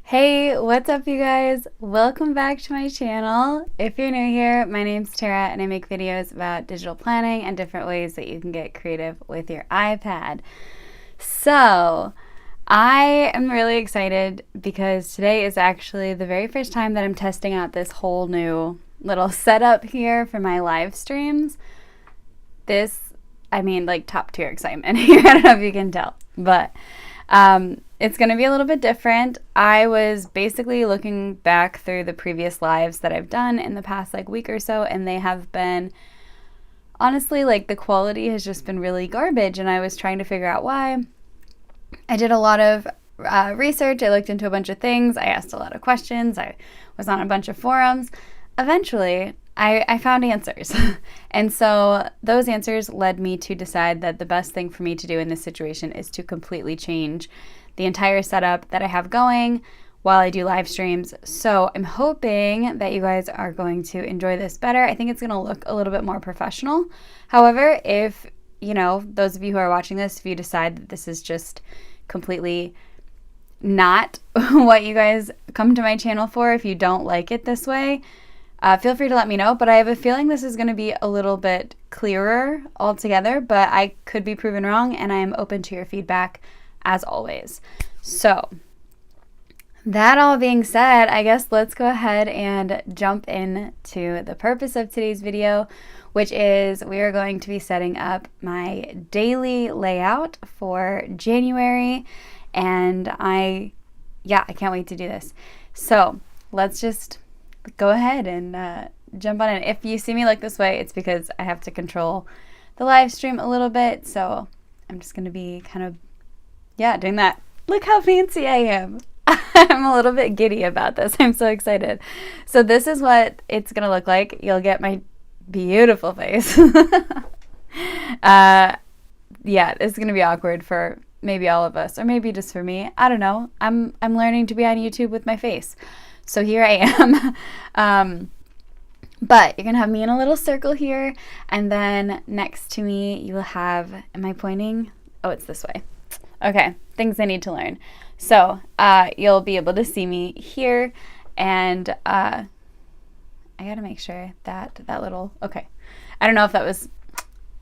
Hey, what's up you guys? Welcome back to my channel. If you're new here, my name's Tara and I make videos about digital planning and different ways that you can get creative with your iPad. So, I am really excited because today is actually the very first time that I'm testing out this whole new little setup here for my live streams. Like top tier excitement here. I don't know if you can tell, but it's going to be a little bit different. I was basically looking back through the previous lives that I've done in the past week or so, and they have been, honestly, the quality has just been really garbage, and I was trying to figure out why. I did a lot of research. I looked into a bunch of things. I asked a lot of questions. I was on a bunch of forums. Eventually, I found answers. And so those answers led me to decide that the best thing for me to do in this situation is to completely change the entire setup that I have going while I do live streams. So I'm hoping that you guys are going to enjoy this better. I think it's going to look a little bit more professional. However, if, those of you who are watching this, if you decide that this is just completely not what you guys come to my channel for, if you don't like it this way, feel free to let me know, but I have a feeling this is going to be a little bit clearer altogether, but I could be proven wrong, and I am open to your feedback as always. So, that all being said, I guess let's go ahead and jump into the purpose of today's video, which is we are going to be setting up my daily layout for January, and I can't wait to do this. So, let's just go ahead and jump on in. If you see me look this way, it's because I have to control the live stream a little bit, so I'm just going to be kind of, doing that. Look how fancy I am. I'm a little bit giddy about this. I'm so excited. So this is what it's going to look like. You'll get my beautiful face. It's going to be awkward for maybe all of us, or maybe just for me. I don't know. I'm learning to be on YouTube with my face. So here I am. But you're going to have me in a little circle here, and then next to me you will have, am I pointing? Oh, it's this way. Okay, things I need to learn. So you'll be able to see me here, and I got to make sure that little, okay. I don't know if that was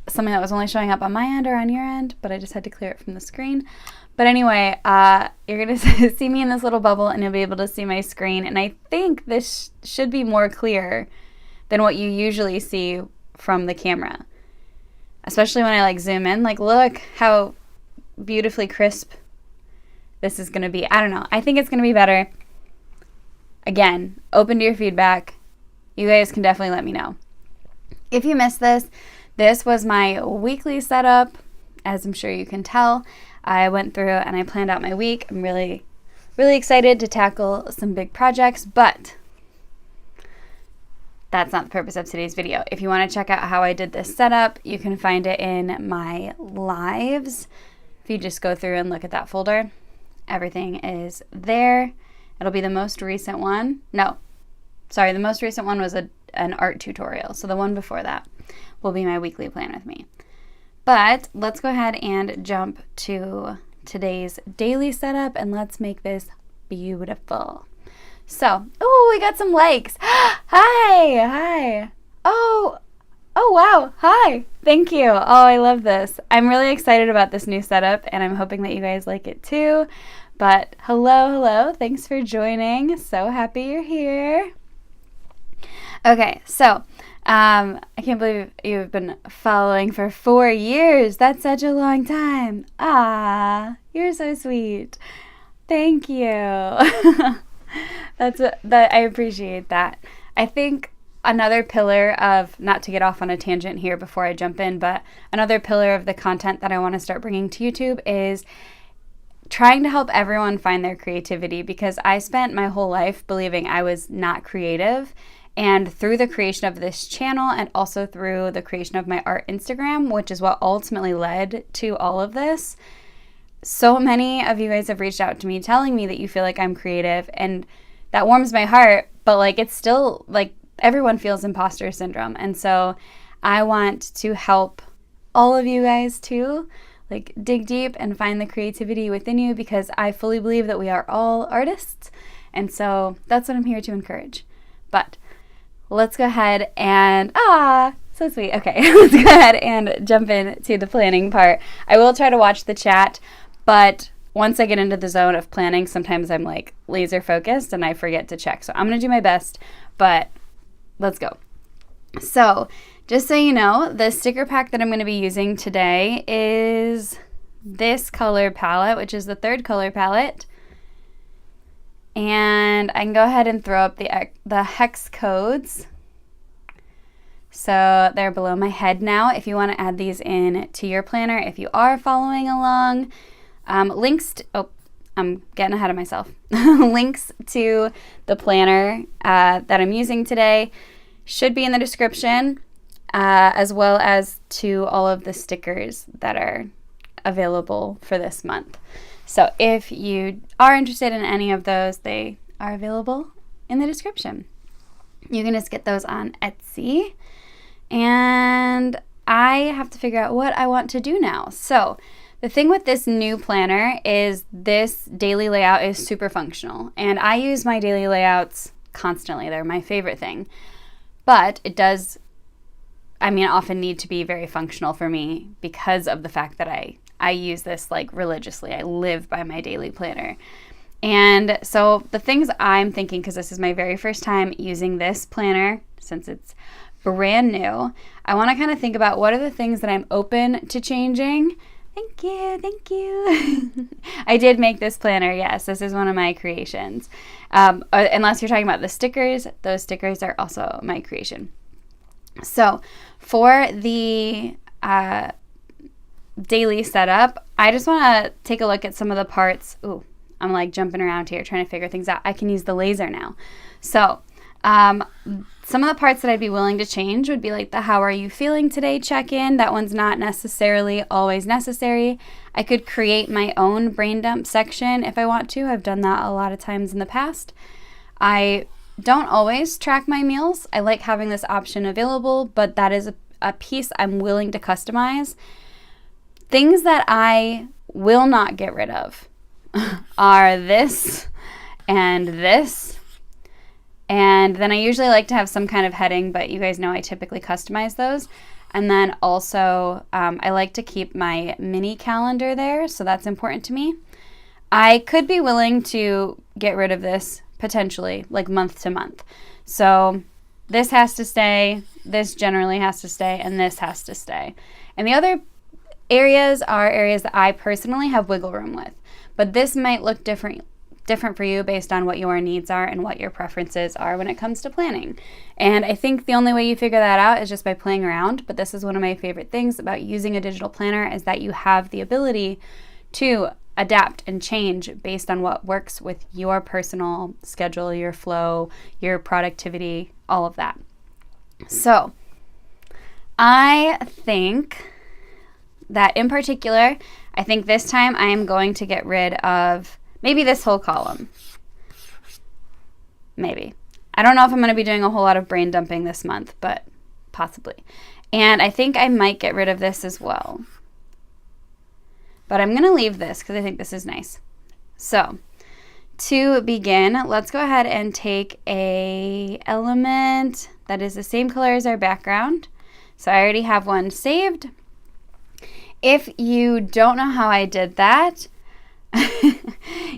something that was only showing up on my end or on your end, but I just had to clear it from the screen. But anyway, you're going to see me in this little bubble, and you'll be able to see my screen. And I think this should be more clear than what you usually see from the camera, especially when I zoom in. Look how beautifully crisp this is going to be. I don't know. I think it's going to be better. Again, open to your feedback. You guys can definitely let me know. If you missed this, this was my weekly setup, as I'm sure you can tell. I went through and I planned out my week. I'm really, really excited to tackle some big projects, but that's not the purpose of today's video. If you want to check out how I did this setup, you can find it in my lives. If you just go through and look at that folder, everything is there. It'll be the most recent one. No, sorry, the most recent one was an art tutorial. So the one before that will be my weekly plan with me. But let's go ahead and jump to today's daily setup, and let's make this beautiful. So, oh, we got some likes. Hi. Oh, wow. Hi. Thank you. Oh, I love this. I'm really excited about this new setup, and I'm hoping that you guys like it too. But hello. Thanks for joining. So happy you're here. Okay, so I can't believe you've been following for 4 years. That's such a long time. Ah, you're so sweet. Thank you. I appreciate that. I think another pillar of, not to get off on a tangent here before I jump in, but another pillar of the content that I want to start bringing to YouTube is trying to help everyone find their creativity, because I spent my whole life believing I was not creative. And through the creation of this channel, and also through the creation of my art Instagram, which is what ultimately led to all of this, so many of you guys have reached out to me telling me that you feel like I'm creative, and that warms my heart, but it's still everyone feels imposter syndrome. And so I want to help all of you guys too. like dig deep and find the creativity within you, because I fully believe that we are all artists. And so that's what I'm here to encourage. But let's go ahead and, so sweet. Okay, let's go ahead and jump into the planning part. I will try to watch the chat, but once I get into the zone of planning, sometimes I'm like laser focused and I forget to check. So I'm going to do my best, but let's go. So just so you know, the sticker pack that I'm going to be using today is this color palette, which is the 3rd color palette. And I can go ahead and throw up the hex codes. So they're below my head now if you want to add these in to your planner if you are following along. I'm getting ahead of myself. Links to the planner that I'm using today should be in the description, as well as to all of the stickers that are available for this month. So if you are interested in any of those, they are available in the description. You can just get those on Etsy. And I have to figure out what I want to do now. So the thing with this new planner is this daily layout is super functional. And I use my daily layouts constantly. They're my favorite thing. But it does, often need to be very functional for me because of the fact that I use this like religiously. I live by my daily planner. And so the things I'm thinking, because this is my very first time using this planner since it's brand new, I want to kind of think about what are the things that I'm open to changing. Thank you. I did make this planner. Yes, this is one of my creations. Unless you're talking about the stickers, those stickers are also my creation. So for the daily setup, I just want to take a look at some of the parts. Ooh, I'm like jumping around here trying to figure things out. I can use the laser now. So some of the parts that I'd be willing to change would be like the how are you feeling today check-in. That one's not necessarily always necessary. I could create my own brain dump section if I want to. I've done that a lot of times in the past. I don't always track my meals. I like having this option available, but that is a piece I'm willing to customize. Things that I will not get rid of are this and this. And then I usually like to have some kind of heading, but you guys know I typically customize those. And then also I like to keep my mini calendar there, so that's important to me. I could be willing to get rid of this potentially, like month to month. So this has to stay, this generally has to stay, and this has to stay. And the other areas are areas that I personally have wiggle room with. But this might look different for you based on what your needs are and what your preferences are when it comes to planning. And I think the only way you figure that out is just by playing around. But this is one of my favorite things about using a digital planner, is that you have the ability to adapt and change based on what works with your personal schedule, your flow, your productivity, all of that. So I think that in particular, I think this time I am going to get rid of maybe this whole column. Maybe. I don't know if I'm going to be doing a whole lot of brain dumping this month, but possibly. And I think I might get rid of this as well. But I'm going to leave this because I think this is nice. So to begin, let's go ahead and take a element that is the same color as our background. So I already have one saved. If you don't know how I did that,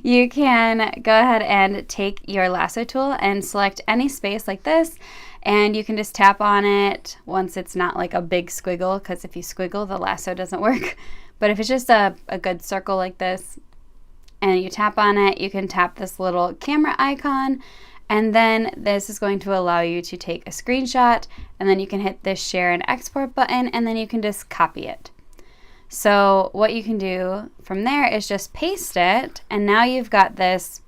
you can go ahead and take your lasso tool and select any space like this, and you can just tap on it once it's not like a big squiggle, because if you squiggle, the lasso doesn't work. But if it's just a good circle like this and you tap on it, you can tap this little camera icon, and then this is going to allow you to take a screenshot, and then you can hit this share and export button, and then you can just copy it. So what you can do from there is just paste it, and now you've got this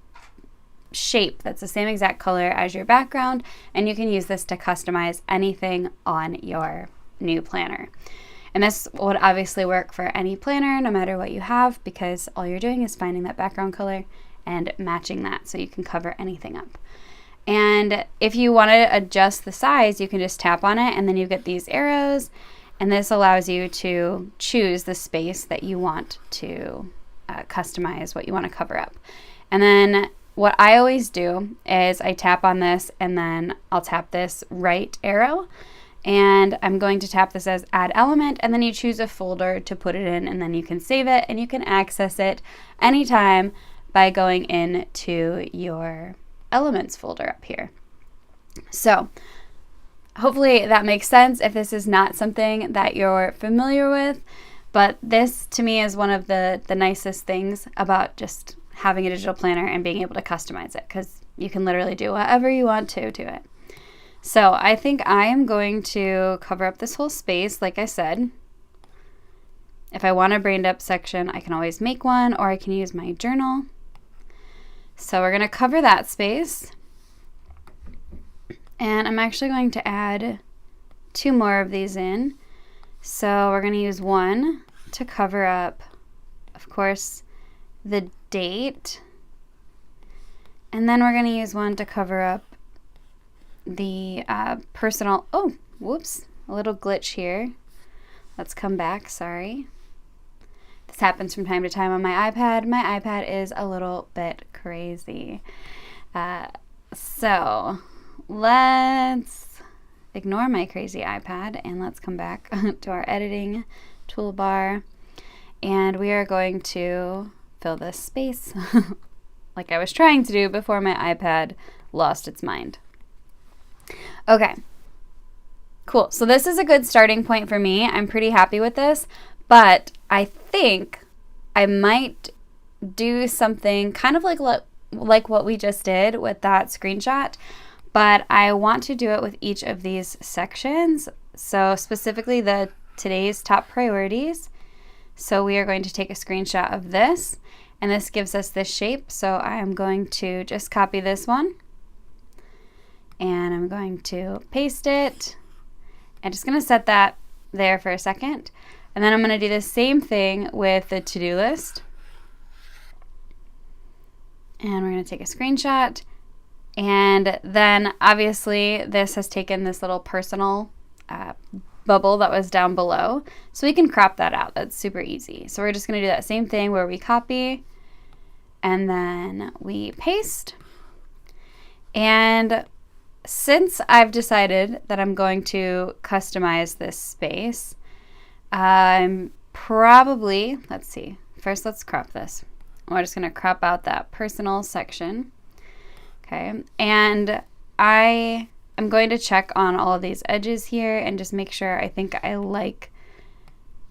shape that's the same exact color as your background, and you can use this to customize anything on your new planner. And this would obviously work for any planner, no matter what you have, because all you're doing is finding that background color and matching that so you can cover anything up. And if you want to adjust the size, you can just tap on it, and then you get these arrows. And this allows you to choose the space that you want to customize, what you want to cover up. And then what I always do is I tap on this and then I'll tap this right arrow and I'm going to tap this as add element, and then you choose a folder to put it in, and then you can save it and you can access it anytime by going into your elements folder up here. So hopefully that makes sense if this is not something that you're familiar with, but this to me is one of the nicest things about just having a digital planner and being able to customize it, because you can literally do whatever you want to it. So I think I am going to cover up this whole space. Like I said, if I want a brain up section, I can always make one, or I can use my journal. So we're going to cover that space. And I'm actually going to add 2 more of these in. So we're going to use one to cover up, of course, the date. And then we're going to use one to cover up the personal, oh, whoops, a little glitch here. Let's come back, sorry. This happens from time to time on my iPad. My iPad is a little bit crazy. So let's ignore my crazy iPad and let's come back to our editing toolbar. And we are going to fill this space like I was trying to do before my iPad lost its mind. Okay, cool. So this is a good starting point for me. I'm pretty happy with this, but I think I might do something kind of like what we just did with that screenshot, but I want to do it with each of these sections. So specifically the today's top priorities. So we are going to take a screenshot of this, and this gives us this shape. So I am going to just copy this one, and I'm going to paste it. I'm just going to set that there for a second. And then I'm going to do the same thing with the to-do list. And we're going to take a screenshot. And then obviously this has taken this little personal bubble that was down below. So we can crop that out. That's super easy. So we're just going to do that same thing where we copy and then we paste. And since I've decided that I'm going to customize this space, I'm probably, let's see, first let's crop this. We're just going to crop out that personal section. Okay, and I am going to check on all of these edges here and just make sure I think I like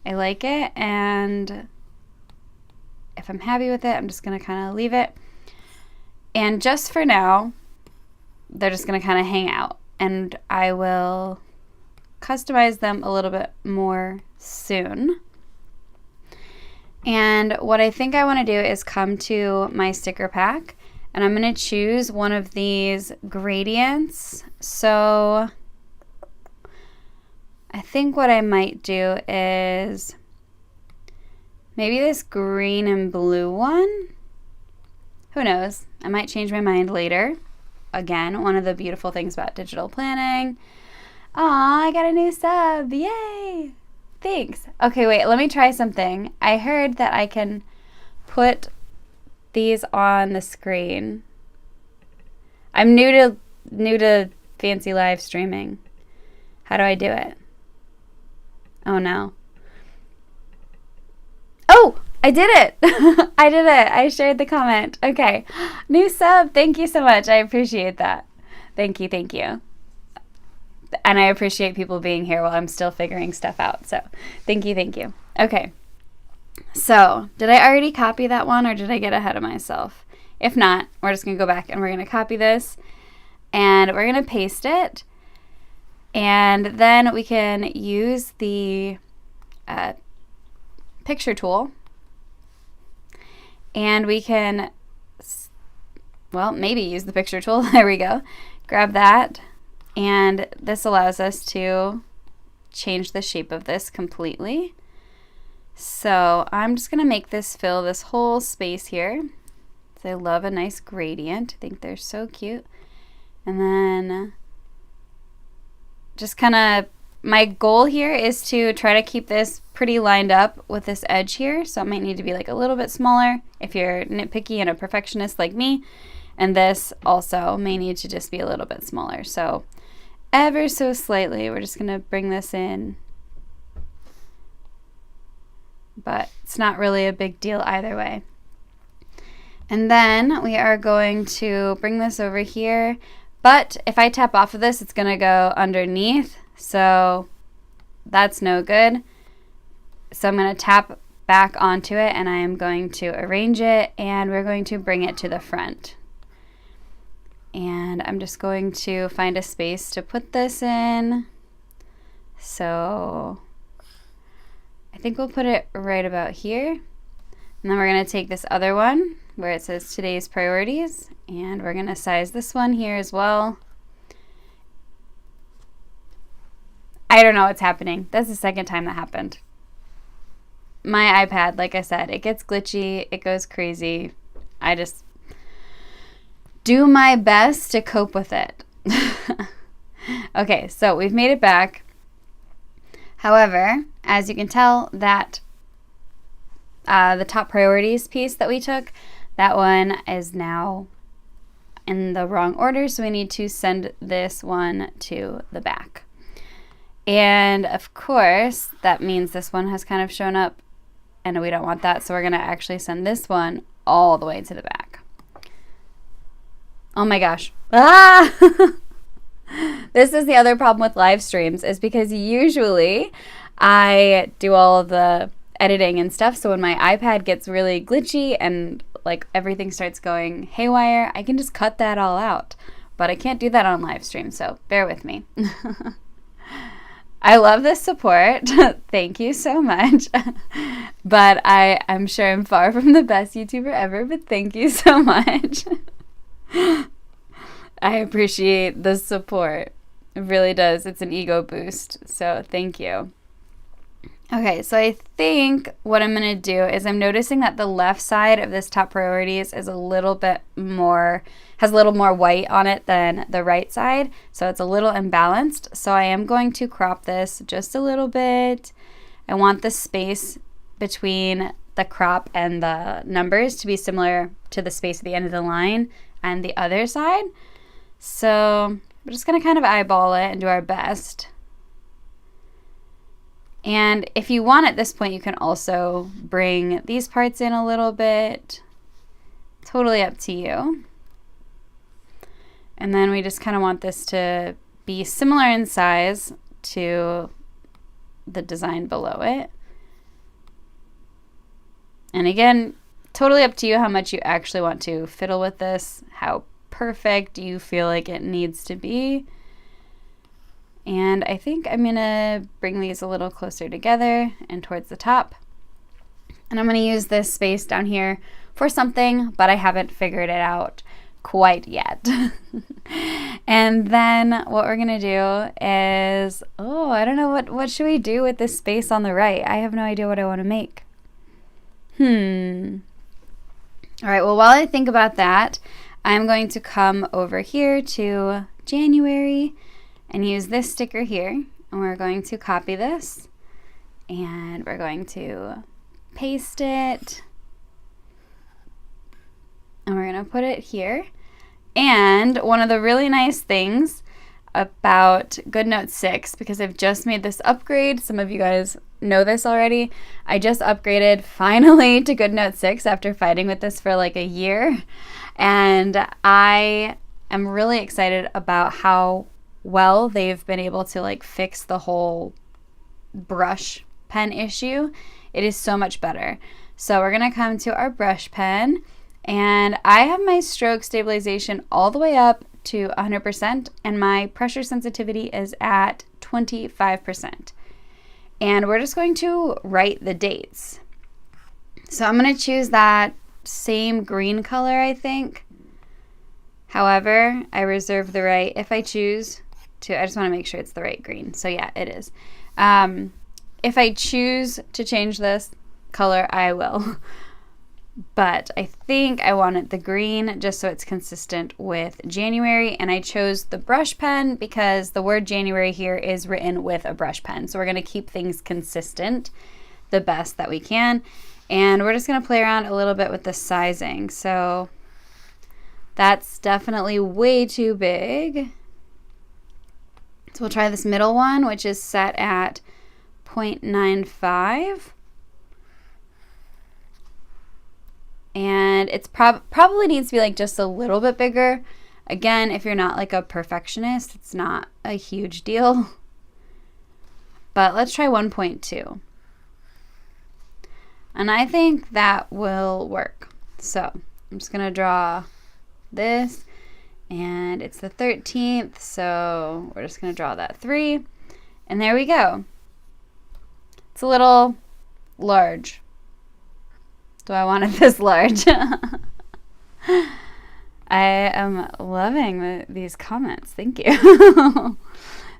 it, and if I'm happy with it, I'm just going to kind of leave it. And just for now, they're just going to kind of hang out, and I will customize them a little bit more soon. And what I think I want to do is come to my sticker pack, and I'm going to choose one of these gradients. So I think what I might do is maybe this green and blue one. Who knows? I might change my mind later. Again, one of the beautiful things about digital planning. Aw, I got a new sub. Yay! Thanks. Okay, wait, let me try something. I heard that I can put these on the screen. I'm new to fancy live streaming. How do I do it? Oh no. Oh, I did it. I did it. I shared the comment. Okay. New sub. Thank you so much. I appreciate that. Thank you. Thank you. And I appreciate people being here while I'm still figuring stuff out. So thank you. Thank you. Okay. So did I already copy that one, or did I get ahead of myself? If not, we're just going to go back and we're going to copy this and we're going to paste it. And then we can use the picture tool, and we can, well, maybe use the picture tool. There we go. Grab that. And this allows us to change the shape of this completely. So I'm just going to make this fill this whole space here. So I love a nice gradient. I think they're so cute. And then just kind of my goal here is to try to keep this pretty lined up with this edge here. So it might need to be like a little bit smaller if you're nitpicky and a perfectionist like me. And this also may need to just be a little bit smaller. So ever so slightly, we're just going to bring this in. But it's not really a big deal either way. And then we are going to bring this over here. But if I tap off of this, it's going to go underneath. So that's no good. So I'm going to tap back onto it and I am going to arrange it and we're going to bring it to the front. And I'm just going to find a space to put this in. So I think we'll put it right about here. And then we're going to take this other one where it says today's priorities and we're going to size this one here as well. I don't know what's happening. That's the second time that happened. My iPad, like I said, it gets glitchy, it goes crazy. I just do my best to cope with it. Okay, so we've made it back. However, as you can tell, that the top priorities piece that we took, that one is now in the wrong order, so we need to send this one to the back. And of course, that means this one has kind of shown up, and we don't want that, so we're going to actually send this one all the way to the back. Oh my gosh. Ah! This is the other problem with live streams, is because usually I do all of the editing and stuff, so when my iPad gets really glitchy and like everything starts going haywire, I can just cut that all out. But I can't do that on live stream, so bear with me. I love this support. Thank you so much. But I'm sure I'm far from the best YouTuber ever, but thank you so much. I appreciate the support. It really does. It's an ego boost. So thank you. Okay, so I think what I'm going to do is I'm noticing that the left side of this top priorities is a little bit more, has a little more white on it than the right side. So it's a little imbalanced. So I am going to crop this just a little bit. I want the space between the crop and the numbers to be similar to the space at the end of the line and the other side. So we're just going to kind of eyeball it and do our best. And if you want at this point, you can also bring these parts in a little bit. Totally up to you. And then we just kind of want this to be similar in size to the design below it. And again, totally up to you how much you actually want to fiddle with this, how perfect you feel like it needs to be. And I think I'm going to bring these a little closer together and towards the top. And I'm going to use this space down here for something, but I haven't figured it out quite yet. And then what we're going to do is, I don't know, what should we do with this space on the right? I have no idea what I want to make. All right, well, while I think about that, I'm going to come over here to January and use this sticker here, and we're going to copy this and we're going to paste it and we're going to put it here. And one of the really nice things about GoodNote 6, because I've just made this upgrade, some of you guys know this already, I just upgraded finally to GoodNote 6 after fighting with this for like a year, and I am really excited about how well they've been able to like fix the whole brush pen issue. It is so much better. So we're gonna come to our brush pen, and I have my stroke stabilization all the way up to 100%, and my pressure sensitivity is at 25%. And we're just going to write the dates. So I'm going to choose that same green color, I think. However, I reserve the right, if I choose to, I just want to make sure it's the right green. So yeah, it is. If I choose to change this color, I will. but I think I wanted the green just so it's consistent with January, and I chose the brush pen because the word January here is written with a brush pen. So we're going to keep things consistent the best that we can, and we're just going to play around a little bit with the sizing. So that's definitely way too big. So we'll try this middle one, which is set at 0.95. And it's probably needs to be like just a little bit bigger. Again, if you're not like a perfectionist, it's not a huge deal. But let's try 1.2. And I think that will work. So I'm just going to draw this. And it's the 13th, so we're just going to draw that 3. And there we go. It's a little large. Do I want it this large? I am loving these comments. Thank you.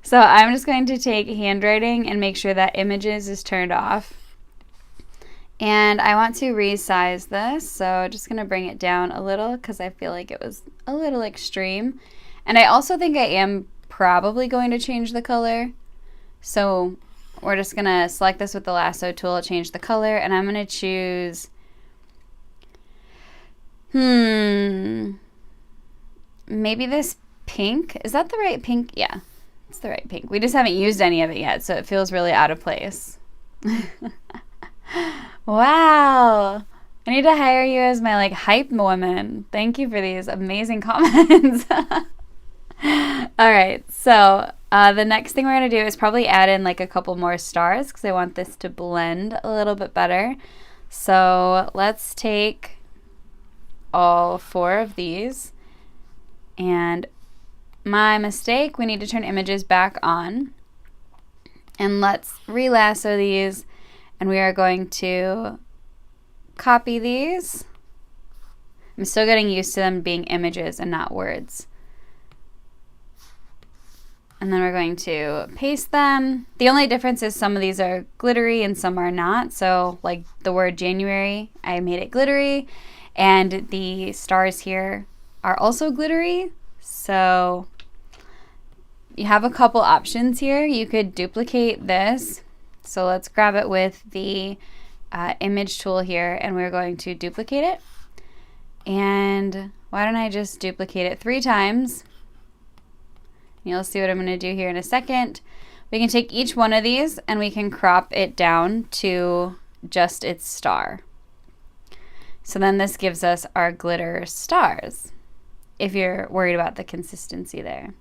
So I'm just going to take handwriting and make sure that images is turned off. And I want to resize this, so just going to bring it down a little because I feel like it was a little extreme. And I also think I am probably going to change the color. So we're just going to select this with the lasso tool, change the color, and I'm going to choose maybe this pink. Is that the right pink? Yeah, it's the right pink. We just haven't used any of it yet, so it feels really out of place. Wow. I need to hire you as my like hype woman. Thank you for these amazing comments. All right, so the next thing we're going to do is probably add in like a couple more stars because I want this to blend a little bit better. So let's take all 4 of these, and my mistake, we need to turn images back on, and let's relasso these, and we are going to copy these. I'm still getting used to them being images and not words. And then we're going to paste them. The only difference is some of these are glittery and some are not. So like the word January, I made it glittery. And the stars here are also glittery. So you have a couple options here. You could duplicate this. So let's grab it with the image tool here, and we're going to duplicate it. And why don't I just duplicate it 3 times? You'll see what I'm going to do here in a second. We can take each one of these and we can crop it down to just its star. So then this gives us our glitter stars, if you're worried about the consistency there.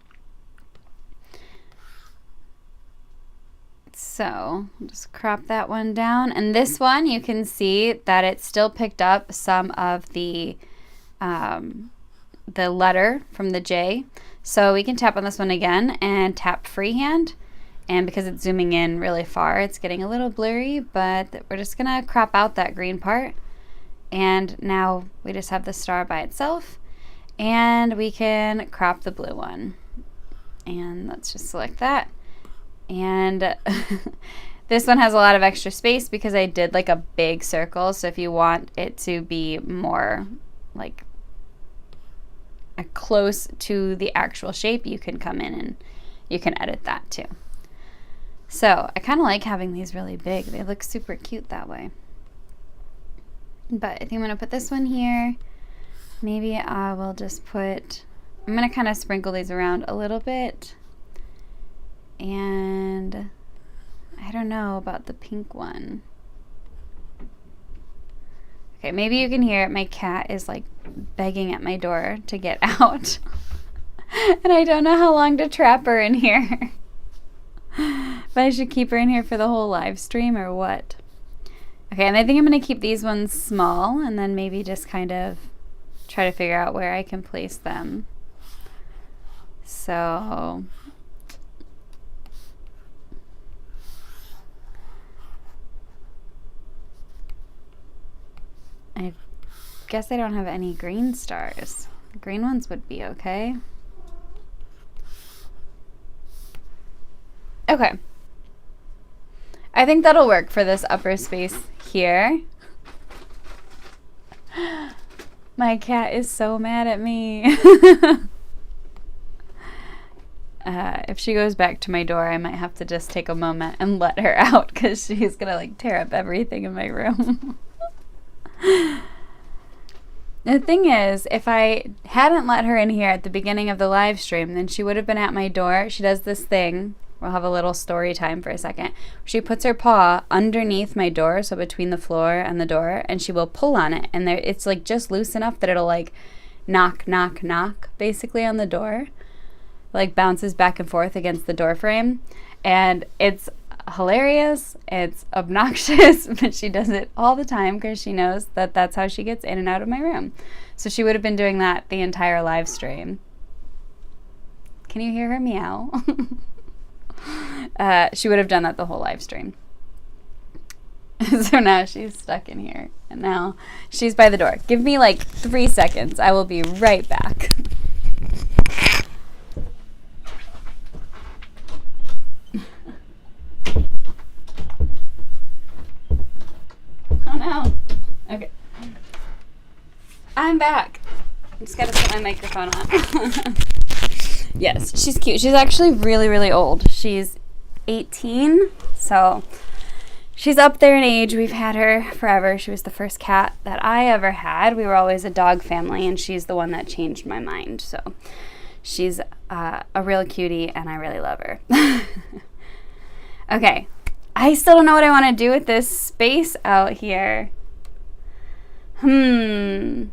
So just crop that one down. And this one, you can see that it still picked up some of the letter from the J. So we can tap on this one again and tap freehand. And because it's zooming in really far, it's getting a little blurry, but we're just gonna crop out that green part. And now we just have the star by itself, and we can crop the blue one. And let's just select that. And this one has a lot of extra space because I did like a big circle. So if you want it to be more like close to the actual shape, you can come in and you can edit that too. So I kind of like having these really big. They look super cute that way. But I think I'm going to put this one here. Maybe I will just put, I'm going to kind of sprinkle these around a little bit. And I don't know about the pink one. Okay, maybe you can hear it. My cat is like begging at my door to get out. And I don't know how long to trap her in here. But I should keep her in here for the whole live stream or what? Okay, and I think I'm going to keep these ones small and then maybe just kind of try to figure out where I can place them. So I guess I don't have any green stars. The green ones would be okay. Okay. I think that'll work for this upper space here. My cat is so mad at me. If she goes back to my door, I might have to just take a moment and let her out because she's gonna like tear up everything in my room. The thing is, if I hadn't let her in here at the beginning of the live stream, then she would have been at my door. She does this thing. We'll have a little story time for a second. She puts her paw underneath my door, so between the floor and the door, and she will pull on it. And there, it's like just loose enough that it'll like knock, knock, knock, basically on the door. Like bounces back and forth against the door frame. And it's hilarious, it's obnoxious, but she does it all the time because she knows that that's how she gets in and out of my room. So she would have been doing that the entire live stream. Can you hear her meow? She would have done that the whole live stream. So now she's stuck in here, and now she's by the door. Give me like 3 seconds. I will be right back. Oh no. Okay. I'm back. I just gotta put my microphone on. Yes, she's cute. She's actually really, really old. She's 18, so she's up there in age. We've had her forever. She was the first cat that I ever had. We were always a dog family, and she's the one that changed my mind. So she's a real cutie, and I really love her. Okay. I still don't know what I want to do with this space out here. I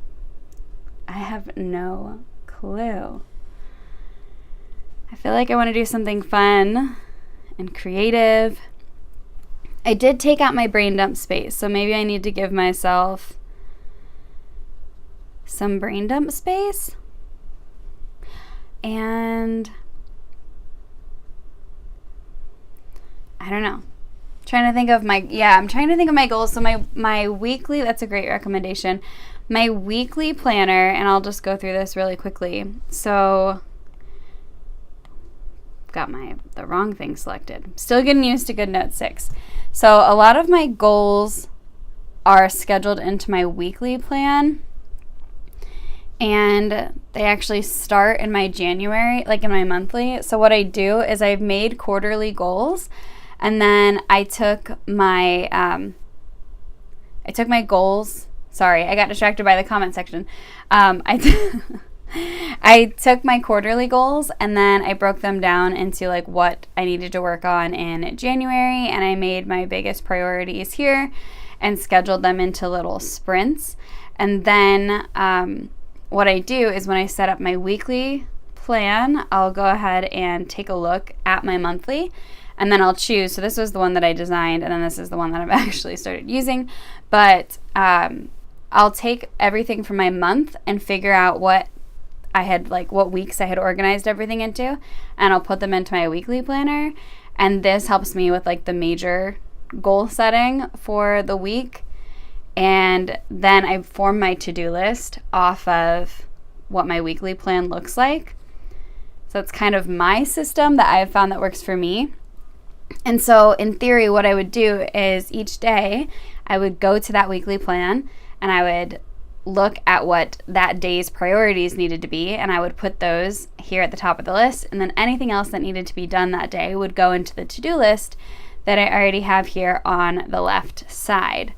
have no clue. I feel like I want to do something fun and creative. I did take out my brain dump space, so maybe I need to give myself some brain dump space. And I don't know. I'm trying to think of my goals. So my weekly, that's a great recommendation. My weekly planner, and I'll just go through this really quickly. So got the wrong thing selected. Still getting used to GoodNotes 6. So a lot of my goals are scheduled into my weekly plan, and they actually start in my January, like in my monthly. So what I do is I've made quarterly goals. And then I took my goals. Sorry, I got distracted by the comment section. I took my quarterly goals, and then I broke them down into like what I needed to work on in January, and I made my biggest priorities here and scheduled them into little sprints. And then what I do is when I set up my weekly plan, I'll go ahead and take a look at my monthly. And then I'll choose. So this was the one that I designed, and then this is the one that I've actually started using. But I'll take everything from my month and figure out what weeks I had organized everything into, and I'll put them into my weekly planner. And this helps me with like the major goal setting for the week. And then I form my to-do list off of what my weekly plan looks like. So it's kind of my system that I've found that works for me. And so in theory, what I would do is each day I would go to that weekly plan and I would look at what that day's priorities needed to be, and I would put those here at the top of the list, and then anything else that needed to be done that day would go into the to-do list that I already have here on the left side.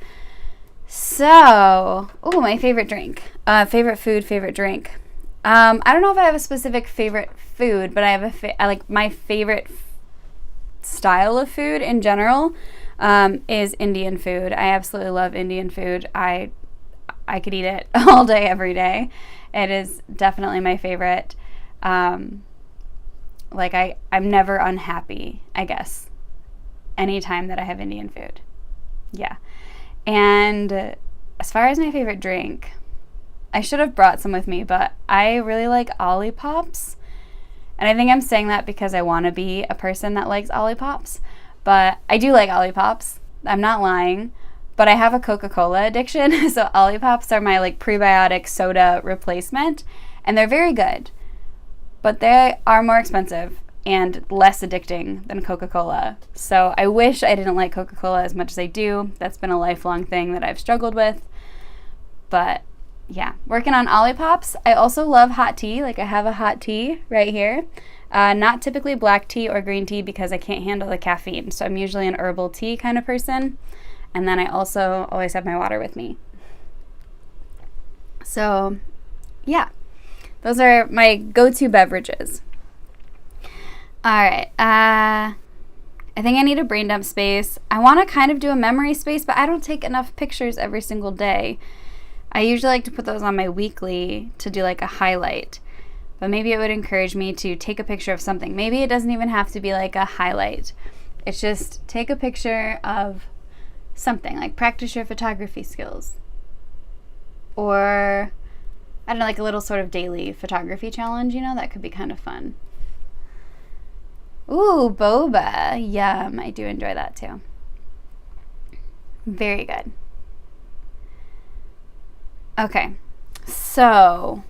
So, my favorite drink, favorite food, favorite drink. I don't know if I have a specific favorite food, but I have I like my favorite style of food in general is Indian food. I absolutely love Indian food. I could eat it all day, every day. It is definitely my favorite. I'm never unhappy, I guess, anytime that I have Indian food. Yeah. And as far as my favorite drink, I should have brought some with me, but I really like Olipops. And I think I'm saying that because I want to be a person that likes Olipops. But I do like Olipops. I'm not lying. But I have a Coca-Cola addiction. So Olipops are my like prebiotic soda replacement. And they're very good. But they are more expensive and less addicting than Coca-Cola. So I wish I didn't like Coca-Cola as much as I do. That's been a lifelong thing that I've struggled with. But yeah, working on Olipop's. I also love hot tea. Like I have a hot tea right here. Not typically black tea or green tea because I can't handle the caffeine. So I'm usually an herbal tea kind of person. And then I also always have my water with me. So yeah, those are my go-to beverages. All right. I think I need a brain dump space. I want to kind of do a memory space, but I don't take enough pictures every single day. I usually like to put those on my weekly to do like a highlight. But maybe it would encourage me to take a picture of something. Maybe it doesn't even have to be like a highlight. It's just take a picture of something, like practice your photography skills. Or, I don't know, like a little sort of daily photography challenge, you know, that could be kind of fun. Ooh, boba. Yum. I do enjoy that too. Very good. Okay. So,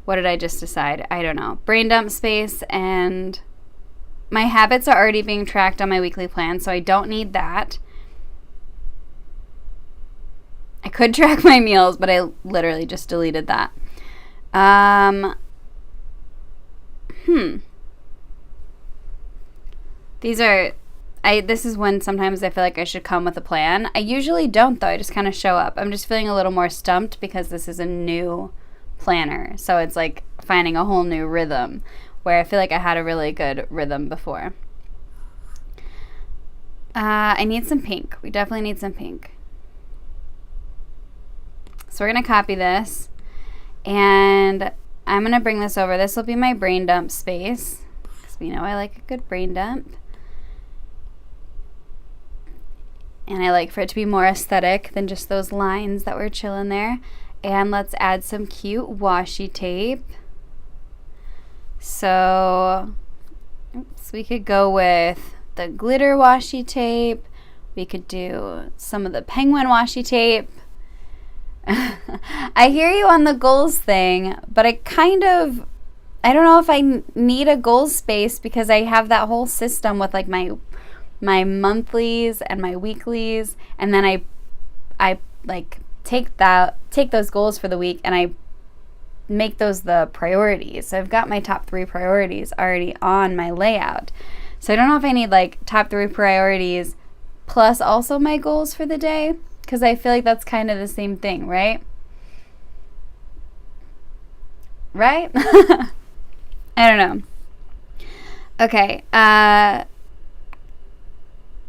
what did I just decide? I don't know. Brain dump space, and my habits are already being tracked on my weekly plan, so I don't need that. I could track my meals, but I literally just deleted that. This is when sometimes I feel like I should come with a plan. I usually don't, though. I just kind of show up. I'm just feeling a little more stumped because this is a new planner. So it's like finding a whole new rhythm where I feel like I had a really good rhythm before. I need some pink. We definitely need some pink. So we're going to copy this. And I'm going to bring this over. This will be my brain dump space. Because we know I like a good brain dump. And I like for it to be more aesthetic than just those lines that were chilling there. And let's add some cute washi tape. So, we could go with the glitter washi tape. We could do some of the penguin washi tape. I hear you on the goals thing, but I don't know if I need a goals space because I have that whole system with like my monthlies and my weeklies, and then I like take those goals for the week and I make those the priorities. So I've got my top 3 priorities already on my layout. So I don't know if I need like top 3 priorities plus also my goals for the day, because I feel like that's kind of the same thing, right? Right? I don't know. Okay.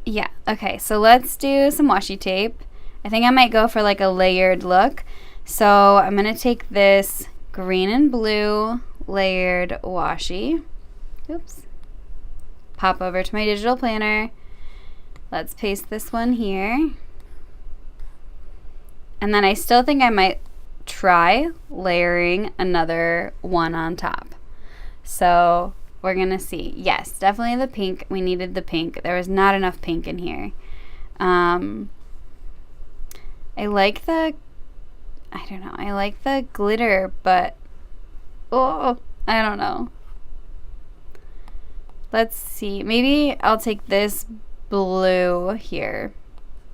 Yeah, okay, so let's do some washi tape. I think I might go for like a layered look. So I'm going to take this green and blue layered washi. Oops. Pop over to my digital planner. Let's paste this one here. And then I still think I might try layering another one on top. So we're going to see. Yes, definitely the pink. We needed the pink. There was not enough pink in here. I like the glitter, but I don't know. Let's see. Maybe I'll take this blue here.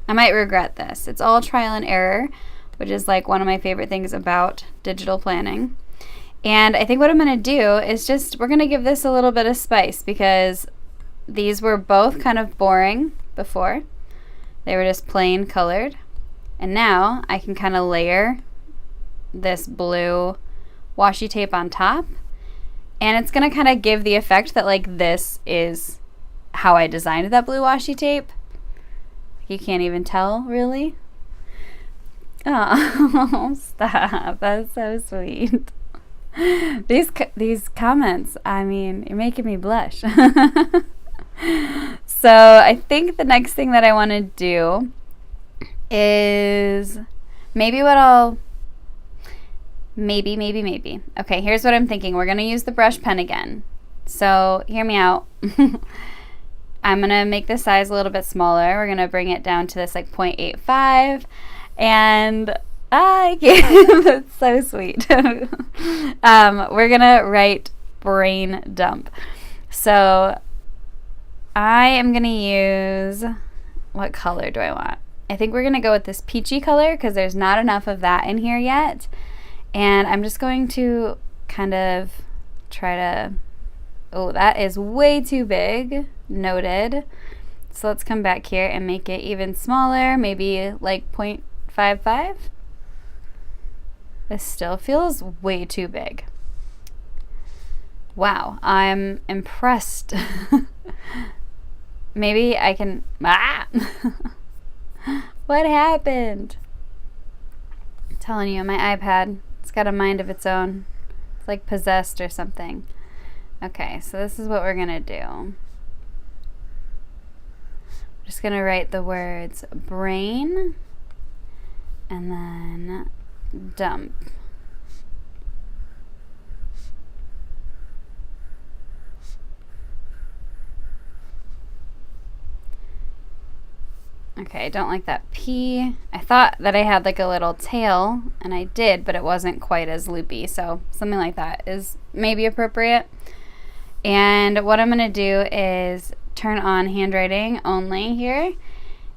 I might regret this. It's all trial and error, which is like one of my favorite things about digital planning. And I think what I'm going to do is we're going to give this a little bit of spice because these were both kind of boring before. They were just plain colored. And now I can kind of layer this blue washi tape on top. And it's going to kind of give the effect that like this is how I designed that blue washi tape. You can't even tell, really? Oh, stop. That's so sweet. These comments, I mean, you're making me blush. So I think the next thing that I want to do is maybe. Okay, here's what I'm thinking. We're going to use the brush pen again. So hear me out. I'm going to make the size a little bit smaller. We're going to bring it down to this like 0.85. And I can't. That's so sweet. We're going to write brain dump. So I am going to use, what color do I want? I think we're going to go with this peachy color because there's not enough of that in here yet. And I'm just going to kind of try to, oh, that is way too big. Noted. So let's come back here and make it even smaller, maybe like 0.55. This still feels way too big. Wow, I'm impressed. Maybe I can, What happened? I'm telling you, my iPad, it's got a mind of its own. It's like possessed or something. Okay, so this is what we're gonna do. I'm just gonna write the words brain and then dump. Okay, I don't like that P. I thought that I had like a little tail, and I did, but it wasn't quite as loopy, so something like that is maybe appropriate. And what I'm going to do is turn on handwriting only here,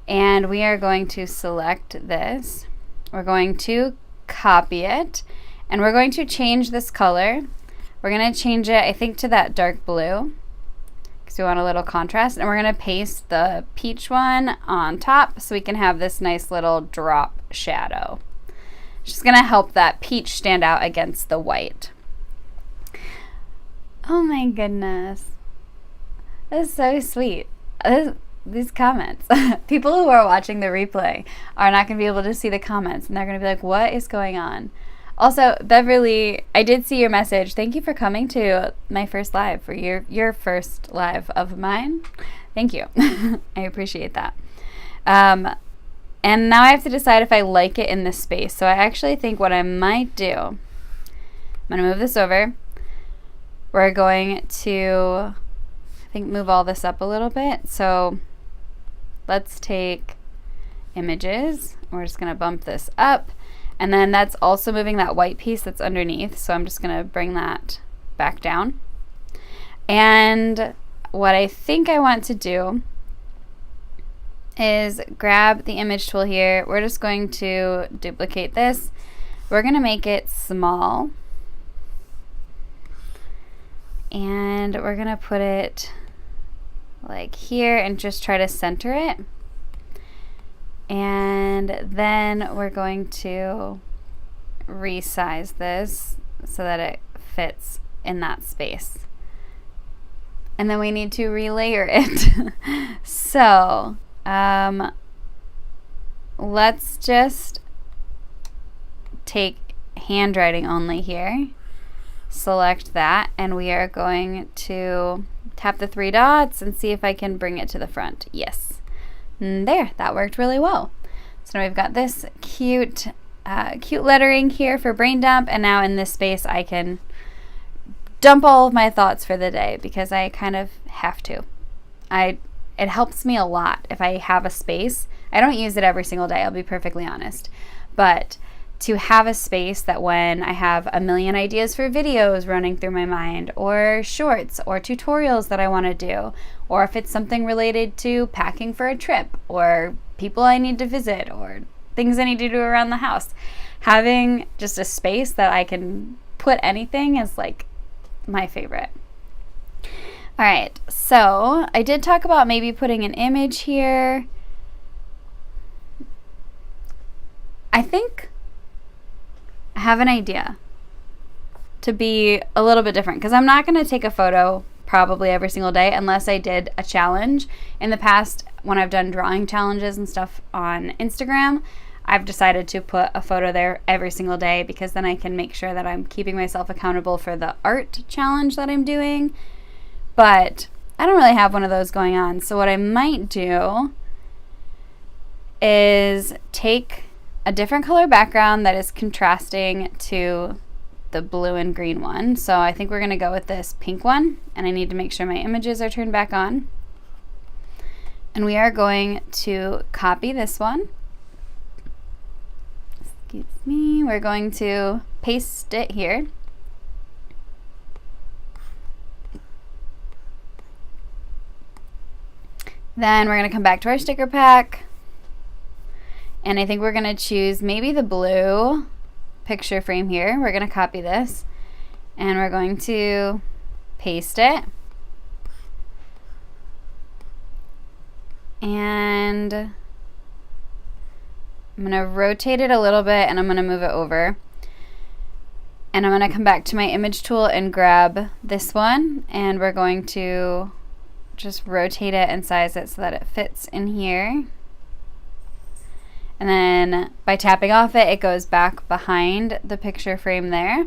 and we are going to select this. We're going to copy it, and we're going to change this color. We're going to change it, I think, to that dark blue, because we want a little contrast, and we're going to paste the peach one on top so we can have this nice little drop shadow. It's just going to help that peach stand out against the white. Oh my goodness. That's so sweet. These comments. People who are watching the replay are not going to be able to see the comments, and they're going to be like, what is going on? Also, Beverly, I did see your message. Thank you for coming to my first live, for your first live of mine. Thank you. I appreciate that. And now I have to decide if I like it in this space. So I actually think what I might do, I'm going to move this over. We're going to, I think, move all this up a little bit. So let's take images. We're just going to bump this up. And then that's also moving that white piece that's underneath. So I'm just going to bring that back down. And what I think I want to do is grab the image tool here. We're just going to duplicate this. We're going to make it small. And we're going to put it like here and just try to center it. And then we're going to resize this so that it fits in that space. And then we need to relayer it. So let's just take handwriting only here. Select that, and we are going to tap the 3 dots and see if I can bring it to the front. Yes. There, that worked really well. So now we've got this cute lettering here for brain dump, and now in this space I can dump all of my thoughts for the day because I kind of have to. It helps me a lot if I have a space. I don't use it every single day, I'll be perfectly honest, but to have a space that when I have a million ideas for videos running through my mind, or shorts or tutorials that I want to do, or if it's something related to packing for a trip or people I need to visit or things I need to do around the house, having just a space that I can put anything is like my favorite. All right, so I did talk about maybe putting an image here. I think I have an idea to be a little bit different because I'm not going to take a photo probably every single day unless I did a challenge. In the past, when I've done drawing challenges and stuff on Instagram, I've decided to put a photo there every single day because then I can make sure that I'm keeping myself accountable for the art challenge that I'm doing. But I don't really have one of those going on. So what I might do is take a different color background that is contrasting to the blue and green one. So I think we're going to go with this pink one, and I need to make sure my images are turned back on. And we are going to copy this one. Excuse me. We're going to paste it here. Then we're going to come back to our sticker pack. And I think we're going to choose maybe the blue picture frame here. We're going to copy this and we're going to paste it. And I'm going to rotate it a little bit and I'm going to move it over. And I'm going to come back to my image tool and grab this one, and we're going to just rotate it and size it so that it fits in here. And then by tapping off it, it goes back behind the picture frame there.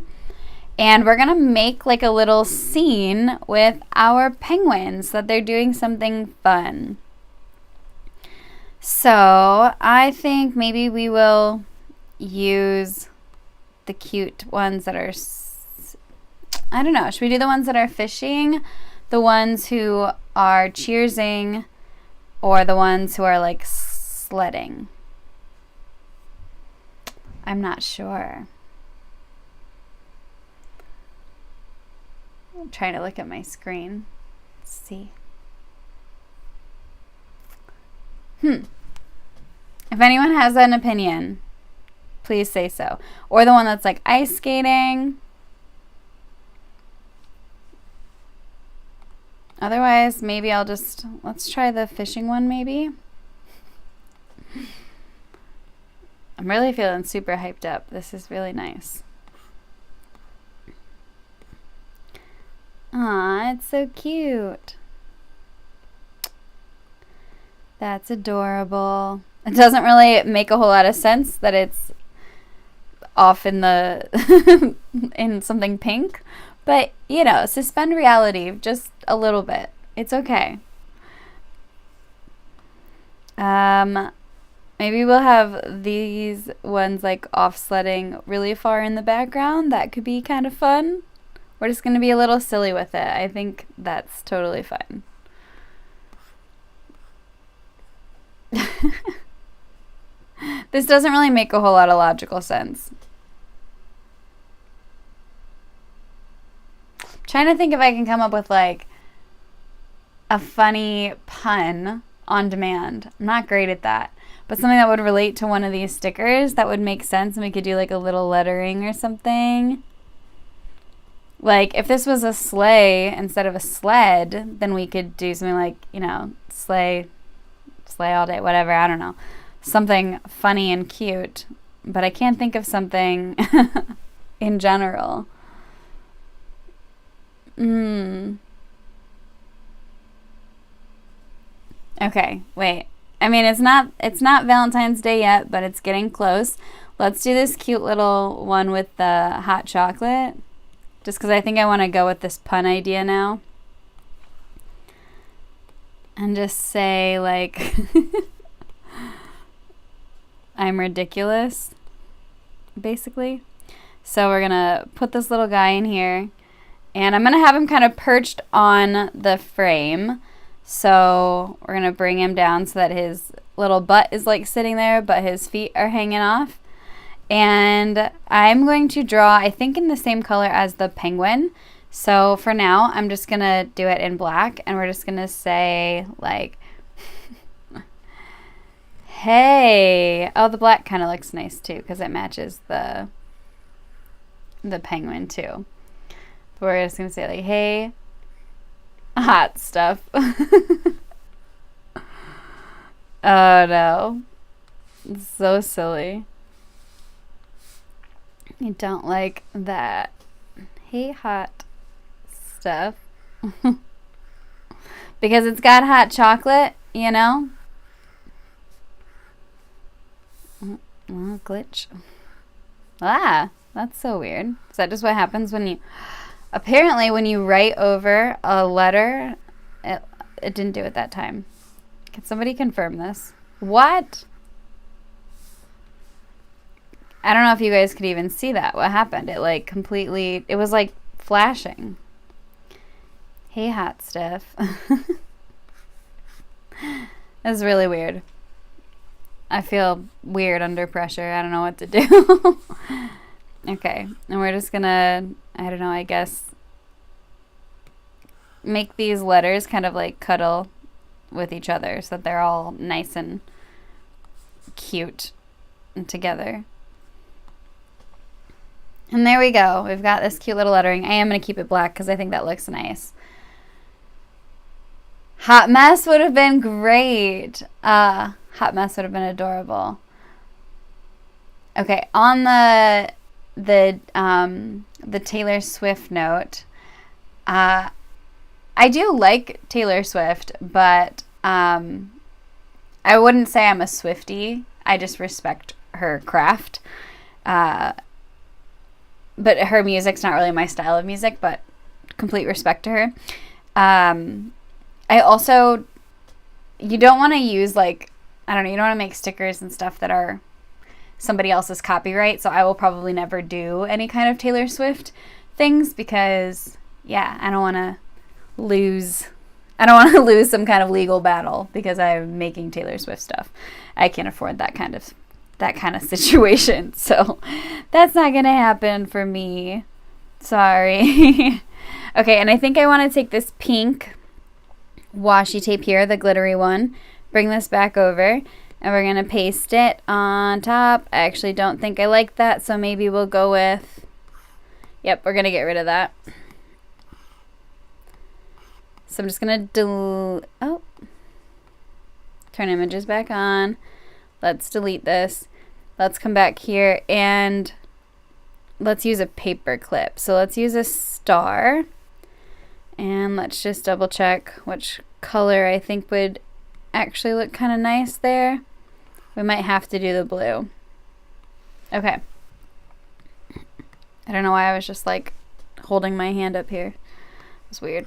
And we're going to make like a little scene with our penguins so that they're doing something fun. So I think maybe we will use the cute ones that are, I don't know, should we do the ones that are fishing, the ones who are cheersing, or the ones who are like sledding? I'm not sure. I'm trying to look at my screen. Let's see. If anyone has an opinion, please say so. Or the one that's like ice skating. Otherwise, maybe I'll just, let's try the fishing one maybe. I'm really feeling super hyped up. This is really nice. Aw, it's so cute. That's adorable. It doesn't really make a whole lot of sense that it's off in the in something pink, but you know, suspend reality just a little bit. It's okay. Maybe we'll have these ones like off sledding really far in the background. That could be kind of fun. We're just going to be a little silly with it. I think that's totally fun. This doesn't really make a whole lot of logical sense. I'm trying to think if I can come up with like a funny pun on demand. I'm not great at that. But something that would relate to one of these stickers that would make sense, and we could do like a little lettering or something. Like if this was a sleigh instead of a sled, then we could do something like, you know, sleigh all day, whatever, I don't know. Something funny and cute, but I can't think of something in general. Okay, wait. I mean, it's not Valentine's Day yet, but it's getting close. Let's do this cute little one with the hot chocolate, just because I think I want to go with this pun idea now. And just say like I'm ridiculous, basically. So we're gonna put this little guy in here, and I'm gonna have him kind of perched on the frame. So we're gonna bring him down so that his little butt is like sitting there, but his feet are hanging off. And I'm going to draw, I think, in the same color as the penguin. So for now, I'm just gonna do it in black, and we're just gonna say like hey. Oh, the black kind of looks nice too because it matches the penguin too. But we're just gonna say like, hey, hot stuff. Oh no, it's so silly. I don't like that. Hey, hot stuff. Because it's got hot chocolate, you know. Oh, glitch. Ah, that's so weird. Is that just what happens when you... Apparently, when you write over a letter, it didn't do it that time. Can somebody confirm this? What? I don't know if you guys could even see that. What happened? It like completely... It was like flashing. Hey, hot stuff. That's really weird. I feel weird under pressure. I don't know what to do. Okay, and we're just gonna, I don't know, I guess, make these letters kind of like cuddle with each other so that they're all nice and cute together. And there we go. We've got this cute little lettering. I am going to keep it black because I think that looks nice. Hot Mess would have been great. Hot Mess would have been adorable. Okay, on the Taylor Swift note, I do like Taylor Swift, but I wouldn't say I'm a Swiftie. I just respect her craft. But her music's not really my style of music, but complete respect to her. I also, you don't want to use, like, I don't know, you don't want to make stickers and stuff that are somebody else's copyright, so I will probably never do any kind of Taylor Swift things because, yeah, I don't want to lose some kind of legal battle because I'm making Taylor Swift stuff. I can't afford that kind of situation, so that's not gonna happen for me. Sorry. Okay, and I think I want to take this pink washi tape here, the glittery one, bring this back over, and we're gonna paste it on top. I actually don't think I like that, so maybe we'll go with, yep, we're gonna get rid of that. So I'm just gonna turn images back on. Let's delete this. Let's come back here and let's use a paper clip. So let's use a star and let's just double check which color I think would actually look kind of nice there. We might have to do the blue. Okay. I don't know why I was just like holding my hand up here. It's weird.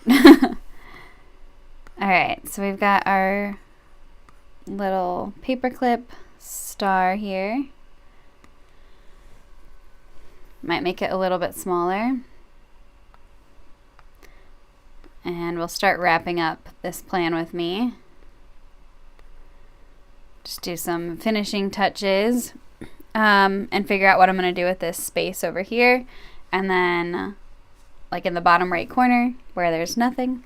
Alright, so we've got our little paperclip star here. Might make it a little bit smaller. And we'll start wrapping up this plan with me. Just do some finishing touches and figure out what I'm going to do with this space over here. And then, like in the bottom right corner where there's nothing.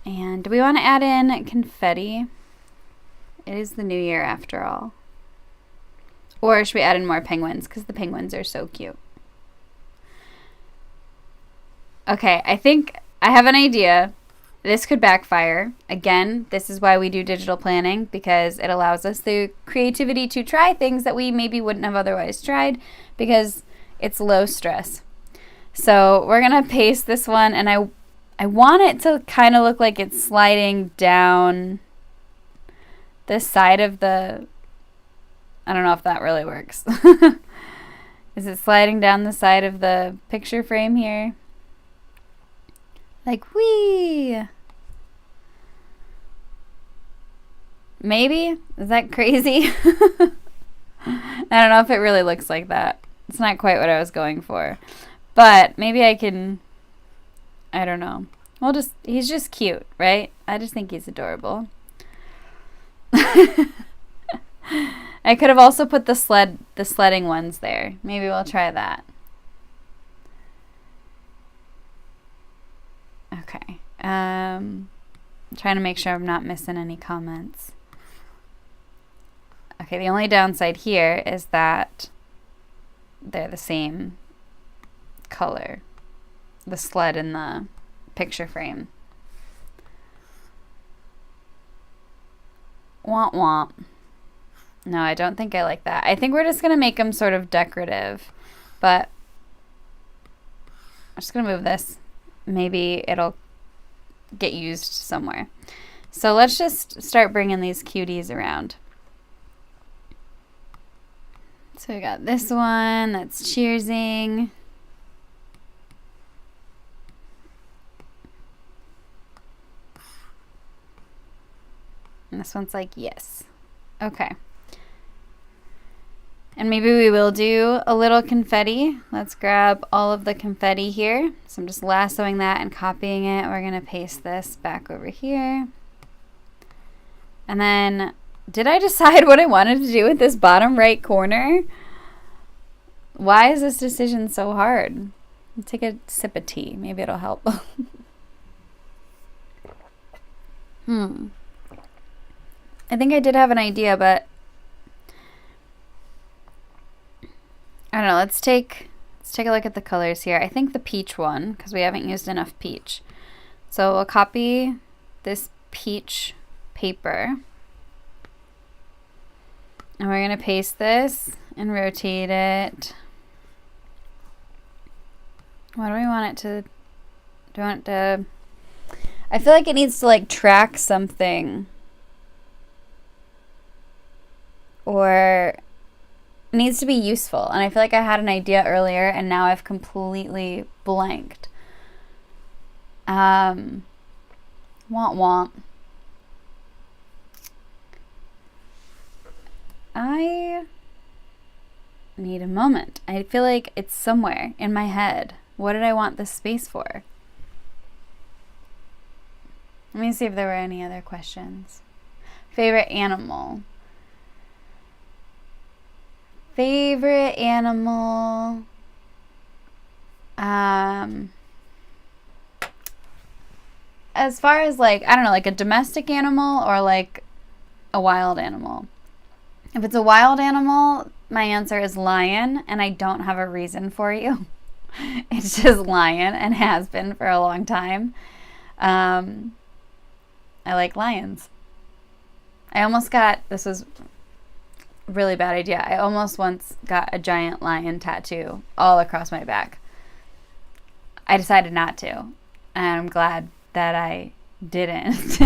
And do we want to add in confetti? It is the new year after all. Or should we add in more penguins? Because the penguins are so cute. Okay, I think I have an idea. This could backfire. Again, this is why we do digital planning, because it allows us the creativity to try things that we maybe wouldn't have otherwise tried because it's low stress. So we're going to paste this one, and I want it to kind of look like it's sliding down this side of the, I don't know if that really works. Is it sliding down the side of the picture frame here? Like, whee! Maybe? Is that crazy? I don't know if it really looks like that. It's not quite what I was going for. But maybe I can, I don't know. Well, he's just cute, right? I just think he's adorable. I could have also put the sledding ones there. Maybe we'll try that. Okay. I'm trying to make sure I'm not missing any comments. Okay, the only downside here is that they're the same color. The sled and the picture frame. Womp womp. No, I don't think I like that. I think we're just going to make them sort of decorative. But I'm just going to move this. Maybe it'll get used somewhere. So let's just start bringing these cuties around. So we got this one that's cheersing. And this one's like, yes. Okay. And maybe we will do a little confetti. Let's grab all of the confetti here. So I'm just lassoing that and copying it. We're going to paste this back over here. And then, did I decide what I wanted to do with this bottom right corner? Why is this decision so hard? I'll take a sip of tea. Maybe it'll help. I think I did have an idea, but I don't know, let's take a look at the colors here. I think the peach one, because we haven't used enough peach. So we'll copy this peach paper. And we're going to paste this and rotate it. What do we want it to, do I want it to, I feel like it needs to like track something. Or it needs to be useful. And I feel like I had an idea earlier and now I've completely blanked. Want want. I need a moment. I feel like it's somewhere in my head. What did I want this space for? Let me see if there were any other questions. Favorite animal. Favorite animal. As far as like, I don't know, like a domestic animal or like a wild animal. If it's a wild animal, my answer is lion, and I don't have a reason for you. It's just lion and has been for a long time. I like lions. I almost got, this was a really bad idea. I almost once got a giant lion tattoo all across my back. I decided not to, and I'm glad that I didn't.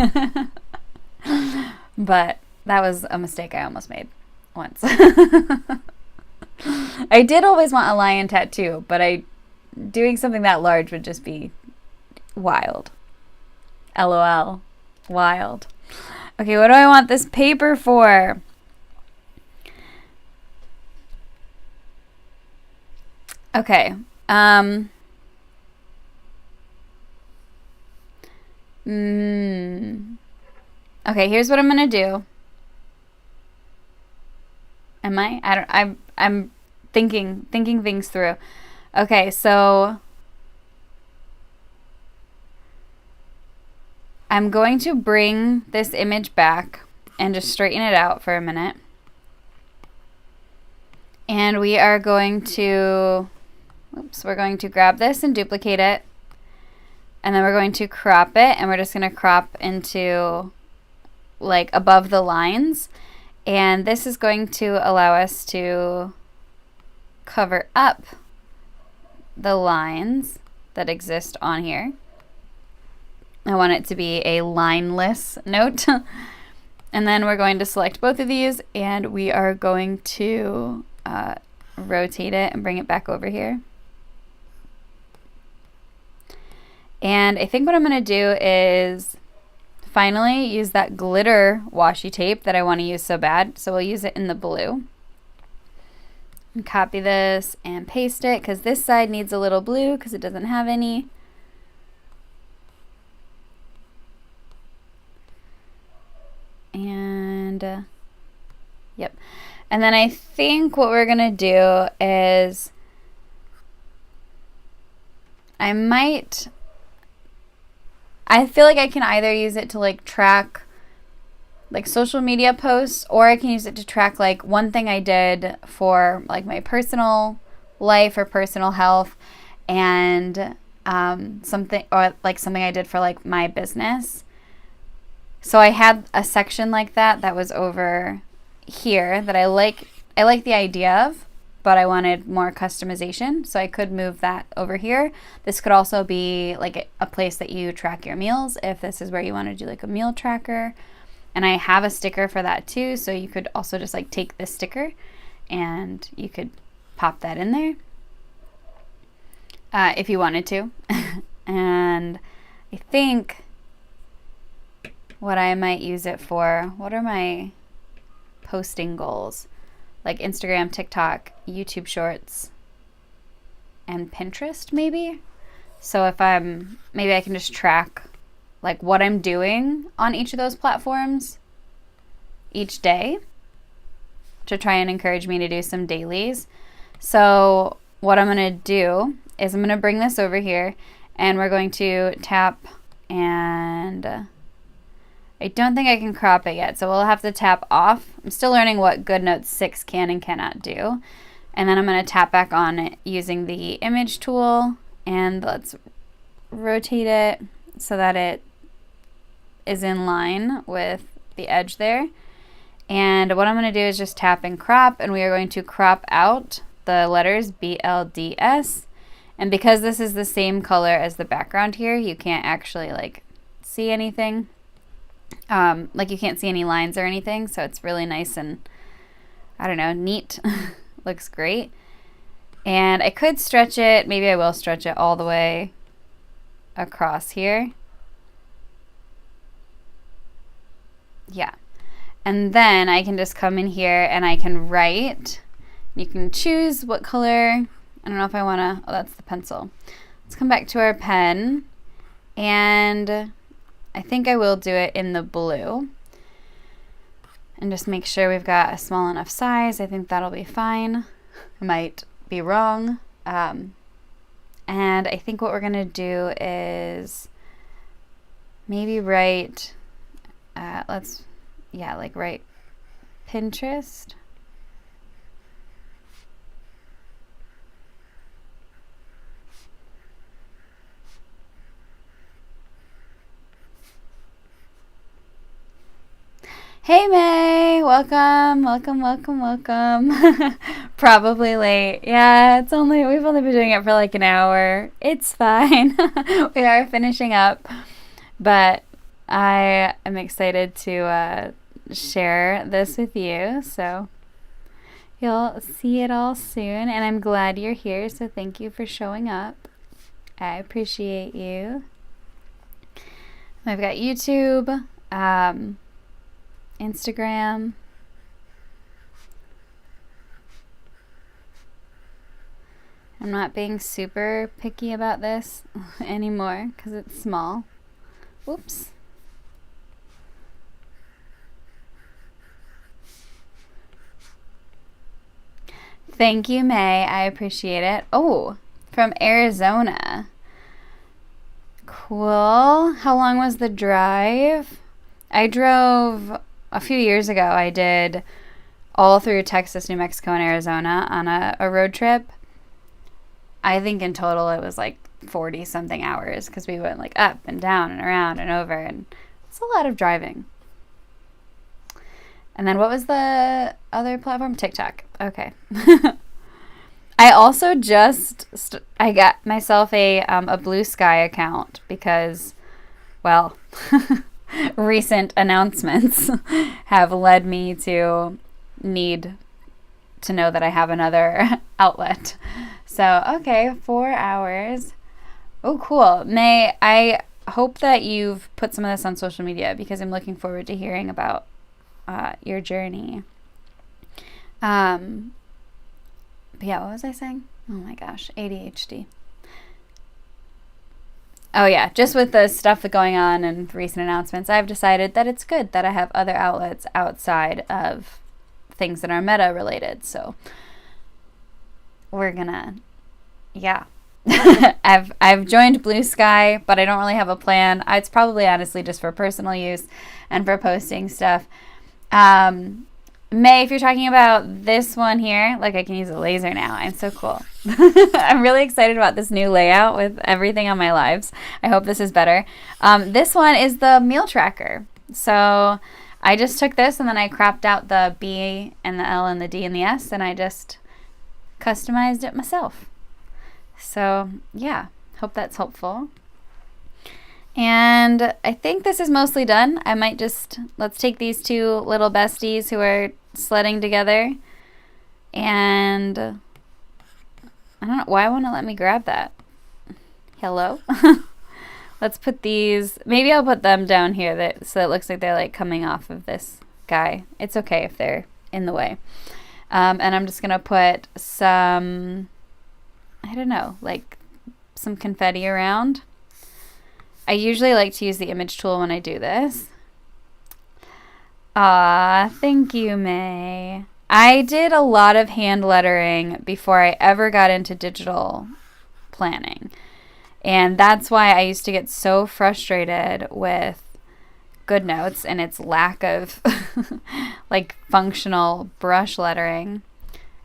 But that was a mistake I almost made once. I did always want a lion tattoo, but doing something that large would just be wild. LOL. Wild. Okay, what do I want this paper for? Okay. Okay, here's what I'm gonna do. Am I? I'm thinking things through. Okay, so I'm going to bring this image back and just straighten it out for a minute. And we are going to, we're going to grab this and duplicate it. And then we're going to crop it, and we're just going to crop into like above the lines. And this is going to allow us to cover up the lines that exist on here. I want it to be a lineless note. And then we're going to select both of these, and we are going to rotate it and bring it back over here. And I think what I'm going to do is finally use that glitter washi tape that I want to use so bad. So we'll use it in the blue. And copy this and paste it, because this side needs a little blue because it doesn't have any. And yep. And then I think what we're going to do is I feel like I can either use it to like track like social media posts, or I can use it to track like one thing I did for like my personal life or personal health, and something I did for like my business. So I had a section like that was over here that I like the idea of, but I wanted more customization, so I could move that over here. This could also be like a place that you track your meals if this is where you want to do like a meal tracker. And I have a sticker for that too, so you could also just like take this sticker and you could pop that in there if you wanted to. And I think what I might use it for, what are my posting goals? Like Instagram, TikTok, YouTube Shorts, and Pinterest maybe. So if maybe I can just track like what I'm doing on each of those platforms each day to try and encourage me to do some dailies. So what I'm going to do is I'm going to bring this over here, and we're going to tap, and I don't think I can crop it yet, so we'll have to tap off. I'm still learning what GoodNotes 6 can and cannot do. And then I'm going to tap back on it using the image tool, and let's rotate it so that it is in line with the edge there. And what I'm going to do is just tap and crop, and we are going to crop out the letters BLDS. And because this is the same color as the background here, you can't actually like see anything. Like you can't see any lines or anything, so it's really nice and, I don't know, neat. Looks great. And I could stretch it, maybe I will stretch it all the way across here. Yeah. And then I can just come in here and I can write. You can choose what color. I don't know if I want to, oh, that's the pencil. Let's come back to our pen, and I think I will do it in the blue. And just make sure we've got a small enough size. I think that'll be fine. I might be wrong. And I think what we're going to do is maybe write, write Pinterest. Hey May, welcome. Probably late. Yeah, we've only been doing it for like an hour. It's fine. We are finishing up, but I am excited to share this with you, so you'll see it all soon, and I'm glad you're here, so thank you for showing up. I appreciate you. I've got YouTube, Instagram. I'm not being super picky about this anymore because it's small. Whoops. Thank you, May. I appreciate it. Oh, from Arizona. Cool. How long was the drive? I drove a few years ago. I did all through Texas, New Mexico, and Arizona on a road trip. I think in total it was like 40 something hours because we went like up and down and around and over, and it's a lot of driving. And then what was the other platform? TikTok. Okay. I also I got myself a Blue Sky account because, well, recent announcements have led me to need to know that I have another outlet. So, okay, 4 hours. Oh, cool. May, I hope that you've put some of this on social media because I'm looking forward to hearing about your journey. But yeah, what was I saying? Oh my gosh, ADHD. Oh yeah, just with the stuff going on and recent announcements, I've decided that it's good that I have other outlets outside of things that are meta related. So we're gonna, yeah. I've joined Blue Sky, but I don't really have a plan. It's probably honestly just for personal use and for posting stuff. May, if you're talking about this one here, like I can use a laser now. I'm so cool. I'm really excited about this new layout with everything on my lives. I hope this is better. This one is the meal tracker. So I just took this and then I cropped out the B and the L and the D and the S, and I just customized it myself. So yeah, hope that's helpful. And I think this is mostly done. I might let's take these two little besties who are sledding together. And I don't know, why won't it let me grab that? Hello? Let's put these, maybe I'll put them down here so it looks like they're like coming off of this guy. It's okay if they're in the way. And I'm just gonna put some, I don't know, like some confetti around. I usually like to use the image tool when I do this. Thank you, May. I did a lot of hand lettering before I ever got into digital planning. And that's why I used to get so frustrated with GoodNotes and its lack of like functional brush lettering.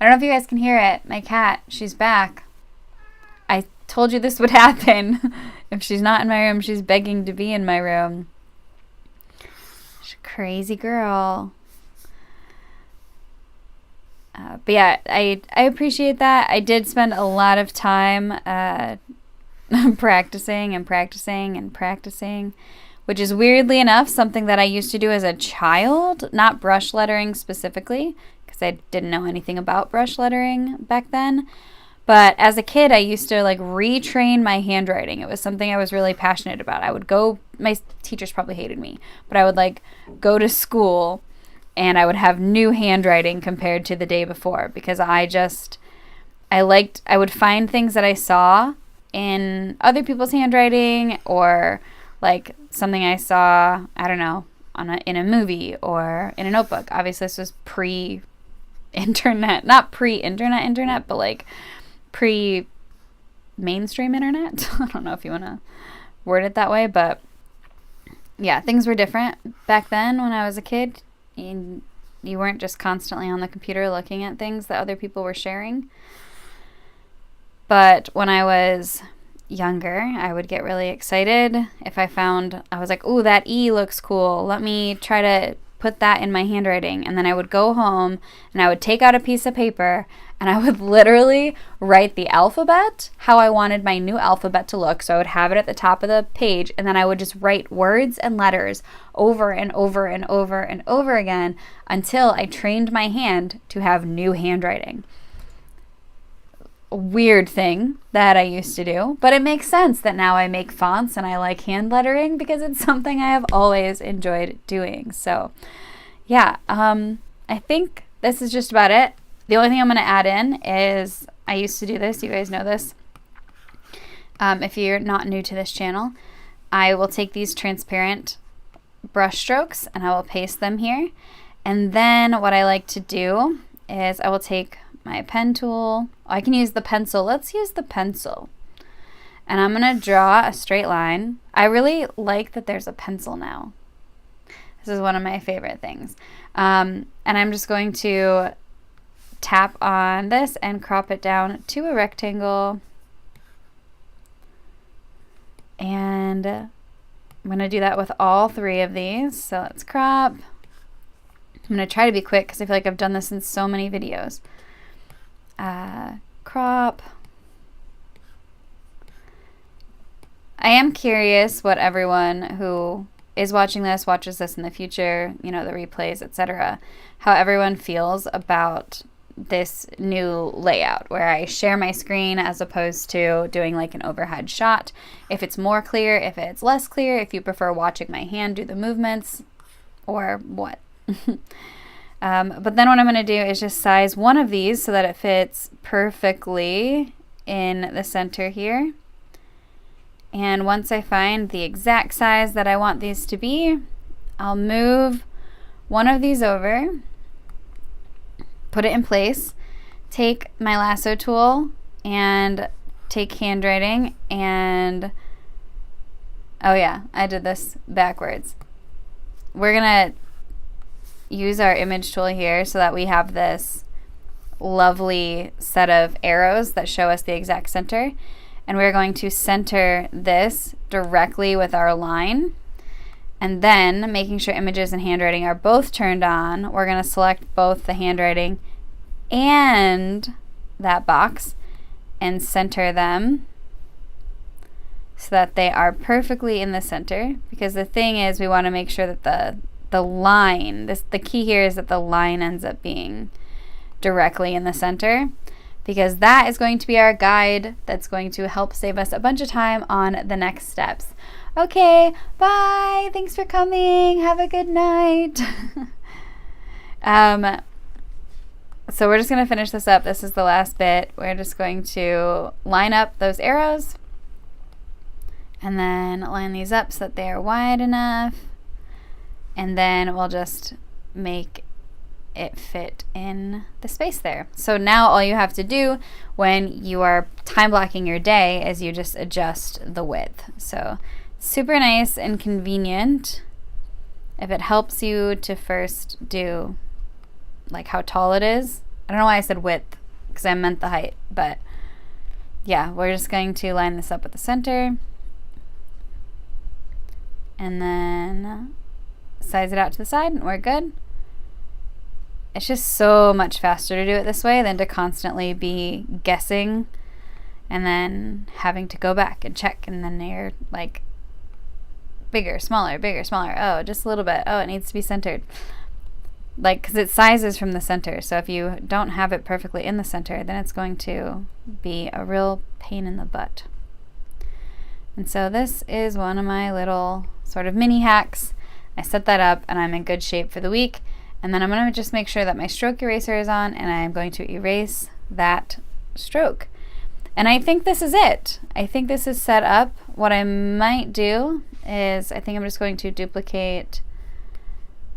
I don't know if you guys can hear it. My cat, she's back. I told you this would happen. If she's not in my room, she's begging to be in my room. She's a crazy girl. But yeah, I appreciate that. I did spend a lot of time practicing, which is weirdly enough something that I used to do as a child, not brush lettering specifically, because I didn't know anything about brush lettering back then. But as a kid, I used to like retrain my handwriting. It was something I was really passionate about. I would go, my teachers probably hated me, but I would like go to school and I would have new handwriting compared to the day before, because I would find things that I saw in other people's handwriting, or like something I saw, I don't know, in a movie or in a notebook. Obviously, this was pre-internet, not pre-internet, but like pre-mainstream internet. I don't know if you want to word it that way, but yeah, things were different back then when I was a kid. And you weren't just constantly on the computer looking at things that other people were sharing. But when I was younger, I would get really excited if I was like, ooh, that E looks cool. Let me try to put that in my handwriting. And then I would go home and I would take out a piece of paper and I would literally write the alphabet, how I wanted my new alphabet to look. So I would have it at the top of the page, and then I would just write words and letters over and over and over and over again until I trained my hand to have new handwriting. A weird thing that I used to do, but it makes sense that now I make fonts and I like hand lettering because it's something I have always enjoyed doing. So yeah, I think this is just about it. The only thing I'm going to add in is, I used to do this, you guys know this. If you're not new to this channel, I will take these transparent brush strokes and I will paste them here. And then what I like to do is I will take my pen tool. I can use the pencil. Let's use the pencil. And I'm going to draw a straight line. I really like that there's a pencil now. This is one of my favorite things. And I'm just going to tap on this and crop it down to a rectangle. And I'm going to do that with all three of these. So let's crop. I'm going to try to be quick because I feel like I've done this in so many videos. Crop. I am curious what everyone who is watching this, watches this in the future, you know, the replays, etc., how everyone feels about this new layout where I share my screen as opposed to doing like an overhead shot. If it's more clear, if it's less clear, if you prefer watching my hand do the movements, or what. But then what I'm going to do is just size one of these so that it fits perfectly in the center here. And once I find the exact size that I want these to be, I'll move one of these over, put it in place, take my lasso tool and take handwriting and, oh yeah, I did this backwards. We're going to use our image tool here so that we have this lovely set of arrows that show us the exact center. And we're going to center this directly with our line. And then, making sure images and handwriting are both turned on, we're going to select both the handwriting and that box and center them so that they are perfectly in the center. Because the thing is, we want to make sure that the line, the key here is that the line ends up being directly in the center, because that is going to be our guide that's going to help save us a bunch of time on the next steps. Okay, bye. Thanks for coming. Have a good night. So we're just going to finish this up. This is the last bit. We're just going to line up those arrows and then line these up so that they are wide enough. And then we'll just make it fit in the space there. So now all you have to do when you are time blocking your day is you just adjust the width. So super nice and convenient. If it helps you to first do like how tall it is, I don't know why I said width, because I meant the height, but yeah, we're just going to line this up with the center and then size it out to the side, and we're good. It's just so much faster to do it this way than to constantly be guessing and then having to go back and check, and then you're like bigger, smaller, oh, just a little bit, oh, it needs to be centered. Like, because it sizes from the center, so if you don't have it perfectly in the center, then it's going to be a real pain in the butt. And so this is one of my little sort of mini hacks. I set that up and I'm in good shape for the week. And then I'm going to just make sure that my stroke eraser is on, and I'm going to erase that stroke. And I think this is it. I think this is set up. What I might do is, I think I'm just going to duplicate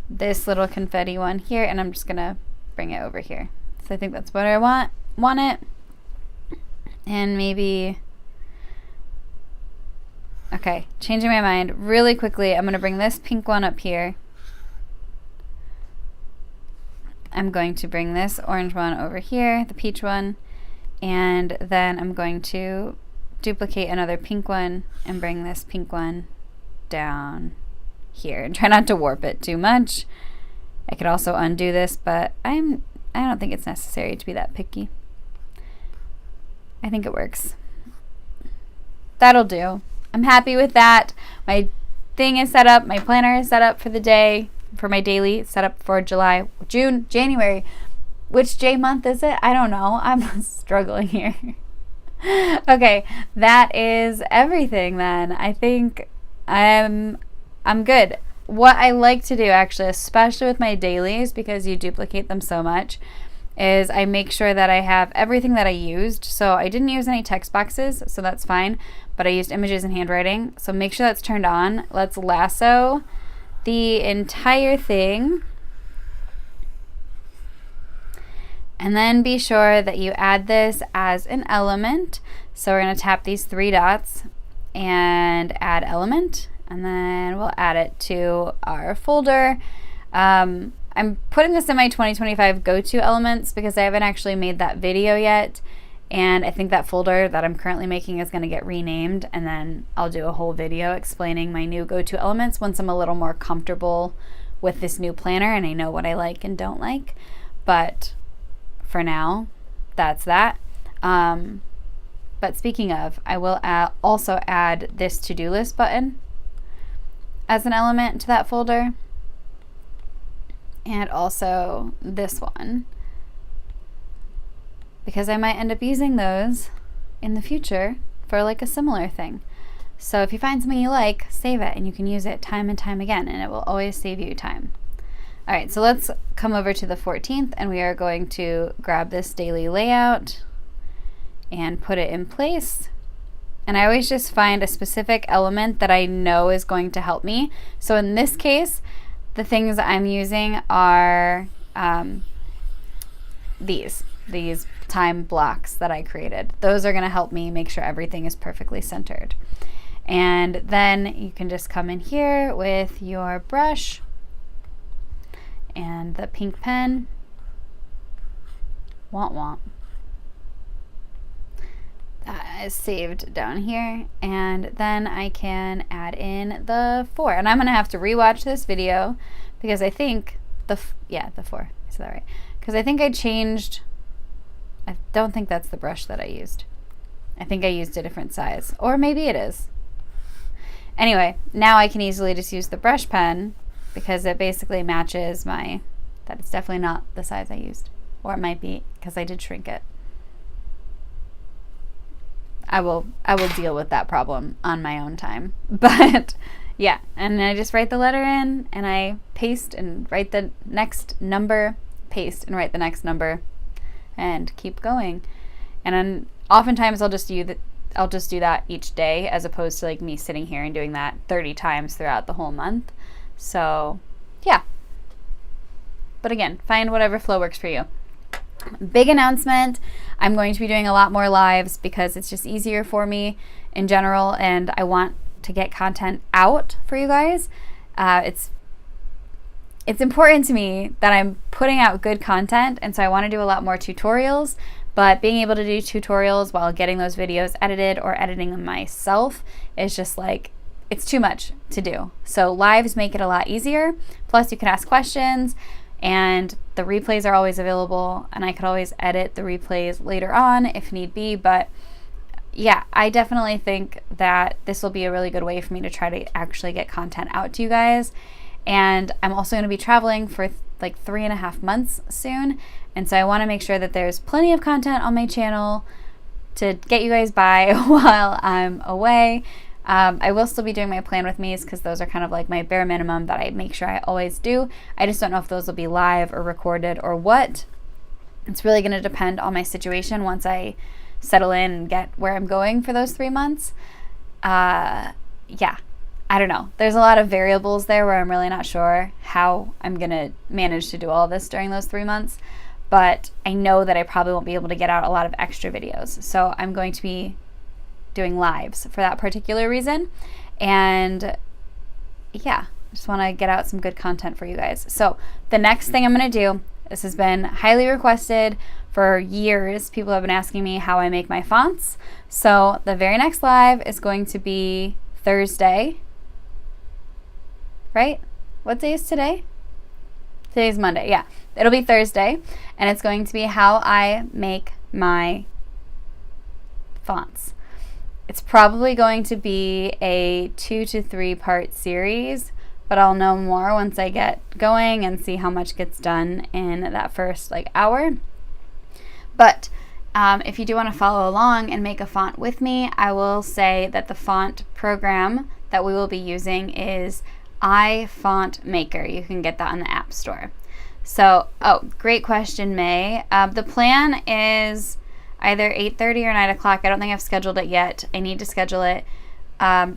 this little confetti one here, and I'm just going to bring it over here. So I think that's what I want it. And maybe, okay, changing my mind really quickly, I'm going to bring this pink one up here. I'm going to bring this orange one over here, the peach one, and then I'm going to duplicate another pink one and bring this pink one down here, and try not to warp it too much. I could also undo this, but I don't think it's necessary to be that picky. I think it works. That'll do. I'm happy with that. My thing is set up, my planner is set up for the day, for my daily, set up for July, June, January. Which J month is it? I don't know. I'm struggling here. Okay, that is everything then. I think I'm good. What I like to do, actually, especially with my dailies, because you duplicate them so much, is I make sure that I have everything that I used. So I didn't use any text boxes, so that's fine, but I used images and handwriting. So make sure that's turned on. Let's lasso the entire thing. And then be sure that you add this as an element. So we're going to tap these 3 dots and add element. And then we'll add it to our folder. I'm putting this in my 2025 go-to elements because I haven't actually made that video yet. And I think that folder that I'm currently making is going to get renamed. And then I'll do a whole video explaining my new go-to elements once I'm a little more comfortable with this new planner and I know what I like and don't like. But for now, that's that. But speaking of, I will also add this to-do list button as an element to that folder, and also this one, because I might end up using those in the future for like a similar thing. So if you find something you like, save it and you can use it time and time again, and it will always save you time. All right, so let's come over to the 14th, and we are going to grab this daily layout and put it in place. And I always just find a specific element that I know is going to help me. So in this case, the things I'm using are these time blocks that I created. Those are going to help me make sure everything is perfectly centered. And then you can just come in here with your brush and the pink pen. Womp. That is saved down here, and then I can add in the 4, and I'm gonna have to rewatch this video because I think the 4, is that right? Because I think I don't think that's the brush that I used. I think I used a different size, or maybe it is. Anyway, now I can easily just use the brush pen because it basically matches that it's definitely not the size I used, or it might be because I did shrink it. I will deal with that problem on my own time. But yeah, and I just write the letter in, and I paste and write the next number, paste and write the next number, and keep going. And then oftentimes I'll just do that each day, as opposed to like me sitting here and doing that 30 times throughout the whole month. So yeah. But again, find whatever flow works for you. Big announcement, I'm going to be doing a lot more lives because it's just easier for me in general, and I want to get content out for you guys. it's important to me that I'm putting out good content, and so I want to do a lot more tutorials, but being able to do tutorials while getting those videos edited or editing them myself is just like, it's too much to do. So lives make it a lot easier. Plus you can ask questions, and the replays are always available, and I could always edit the replays later on if need be. But yeah, I definitely think that this will be a really good way for me to try to actually get content out to you guys. And I'm also going to be traveling for like 3.5 months soon, and so I want to make sure that there's plenty of content on my channel to get you guys by while I'm away. I will still be doing my plan with me's because those are kind of like my bare minimum that I make sure I always do. I just don't know if those will be live or recorded or what. It's really going to depend on my situation once I settle in and get where I'm going for those 3 months. Yeah, I don't know. There's a lot of variables there where I'm really not sure how I'm going to manage to do all this during those 3 months. But I know that I probably won't be able to get out a lot of extra videos. So I'm going to be doing lives for that particular reason. And yeah, I just want to get out some good content for you guys. So the next thing I'm going to do, this has been highly requested for years. People have been asking me how I make my fonts. So the very next live is going to be Thursday, right? What day is today? Today's Monday. Yeah, it'll be Thursday, and it's going to be how I make my fonts. It's probably going to be a 2 to 3 part series, but I'll know more once I get going and see how much gets done in that first hour. But if you do want to follow along and make a font with me, I will say that the font program that we will be using is iFont Maker. You can get that on the App Store. So, great question, May. The plan is either 8:30 or 9 o'clock. I don't think I've scheduled it yet. I need to schedule it.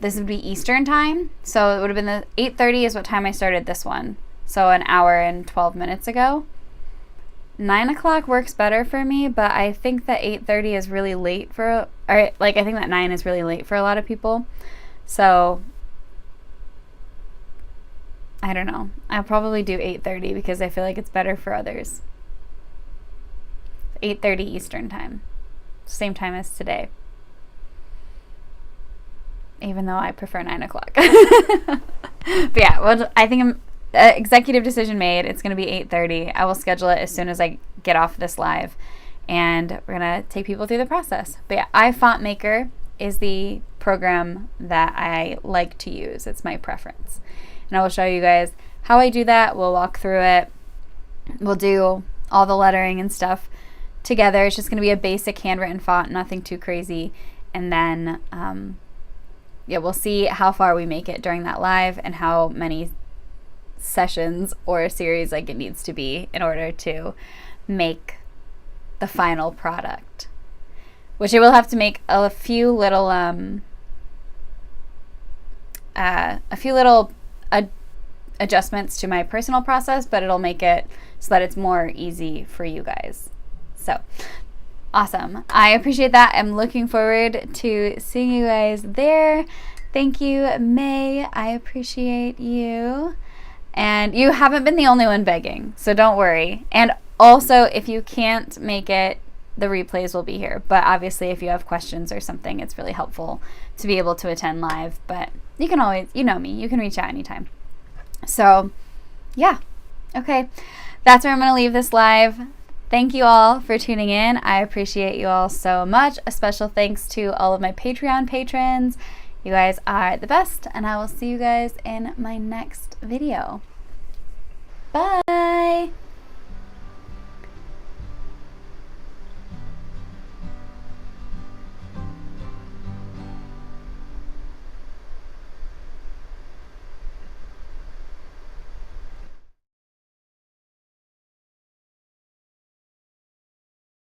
This would be Eastern time. So it would have been the 8:30 is what time I started this one. So an hour and 12 minutes ago. 9 o'clock works better for me, but I think that 8:30 is really late for, I think that 9 is really late for a lot of people. So I don't know. I'll probably do 8:30 because I feel like it's better for others. 8:30 Eastern time. Same time as today. Even though I prefer 9 o'clock. But yeah, well, I think executive decision made. It's going to be 8:30. I will schedule it as soon as I get off this live. And we're going to take people through the process. But yeah, iFont Maker is the program that I like to use. It's my preference. And I will show you guys how I do that. We'll walk through it. We'll do all the lettering and stuff together. It's just going to be a basic handwritten font, nothing too crazy. And then, we'll see how far we make it during that live and how many sessions or a series it needs to be in order to make the final product. Which I will have to make a few little adjustments to my personal process, but it'll make it so that it's more easy for you guys. So awesome. I appreciate that. I'm looking forward to seeing you guys there. Thank you, May. I appreciate you. And you haven't been the only one begging, so don't worry. And also, if you can't make it, the replays will be here. But obviously, if you have questions or something, it's really helpful to be able to attend live. But you can always, you know me, you can reach out anytime. So, yeah. Okay. That's where I'm going to leave this live. Thank you all for tuning in. I appreciate you all so much. A special thanks to all of my Patreon patrons. You guys are the best, and I will see you guys in my next video. Bye!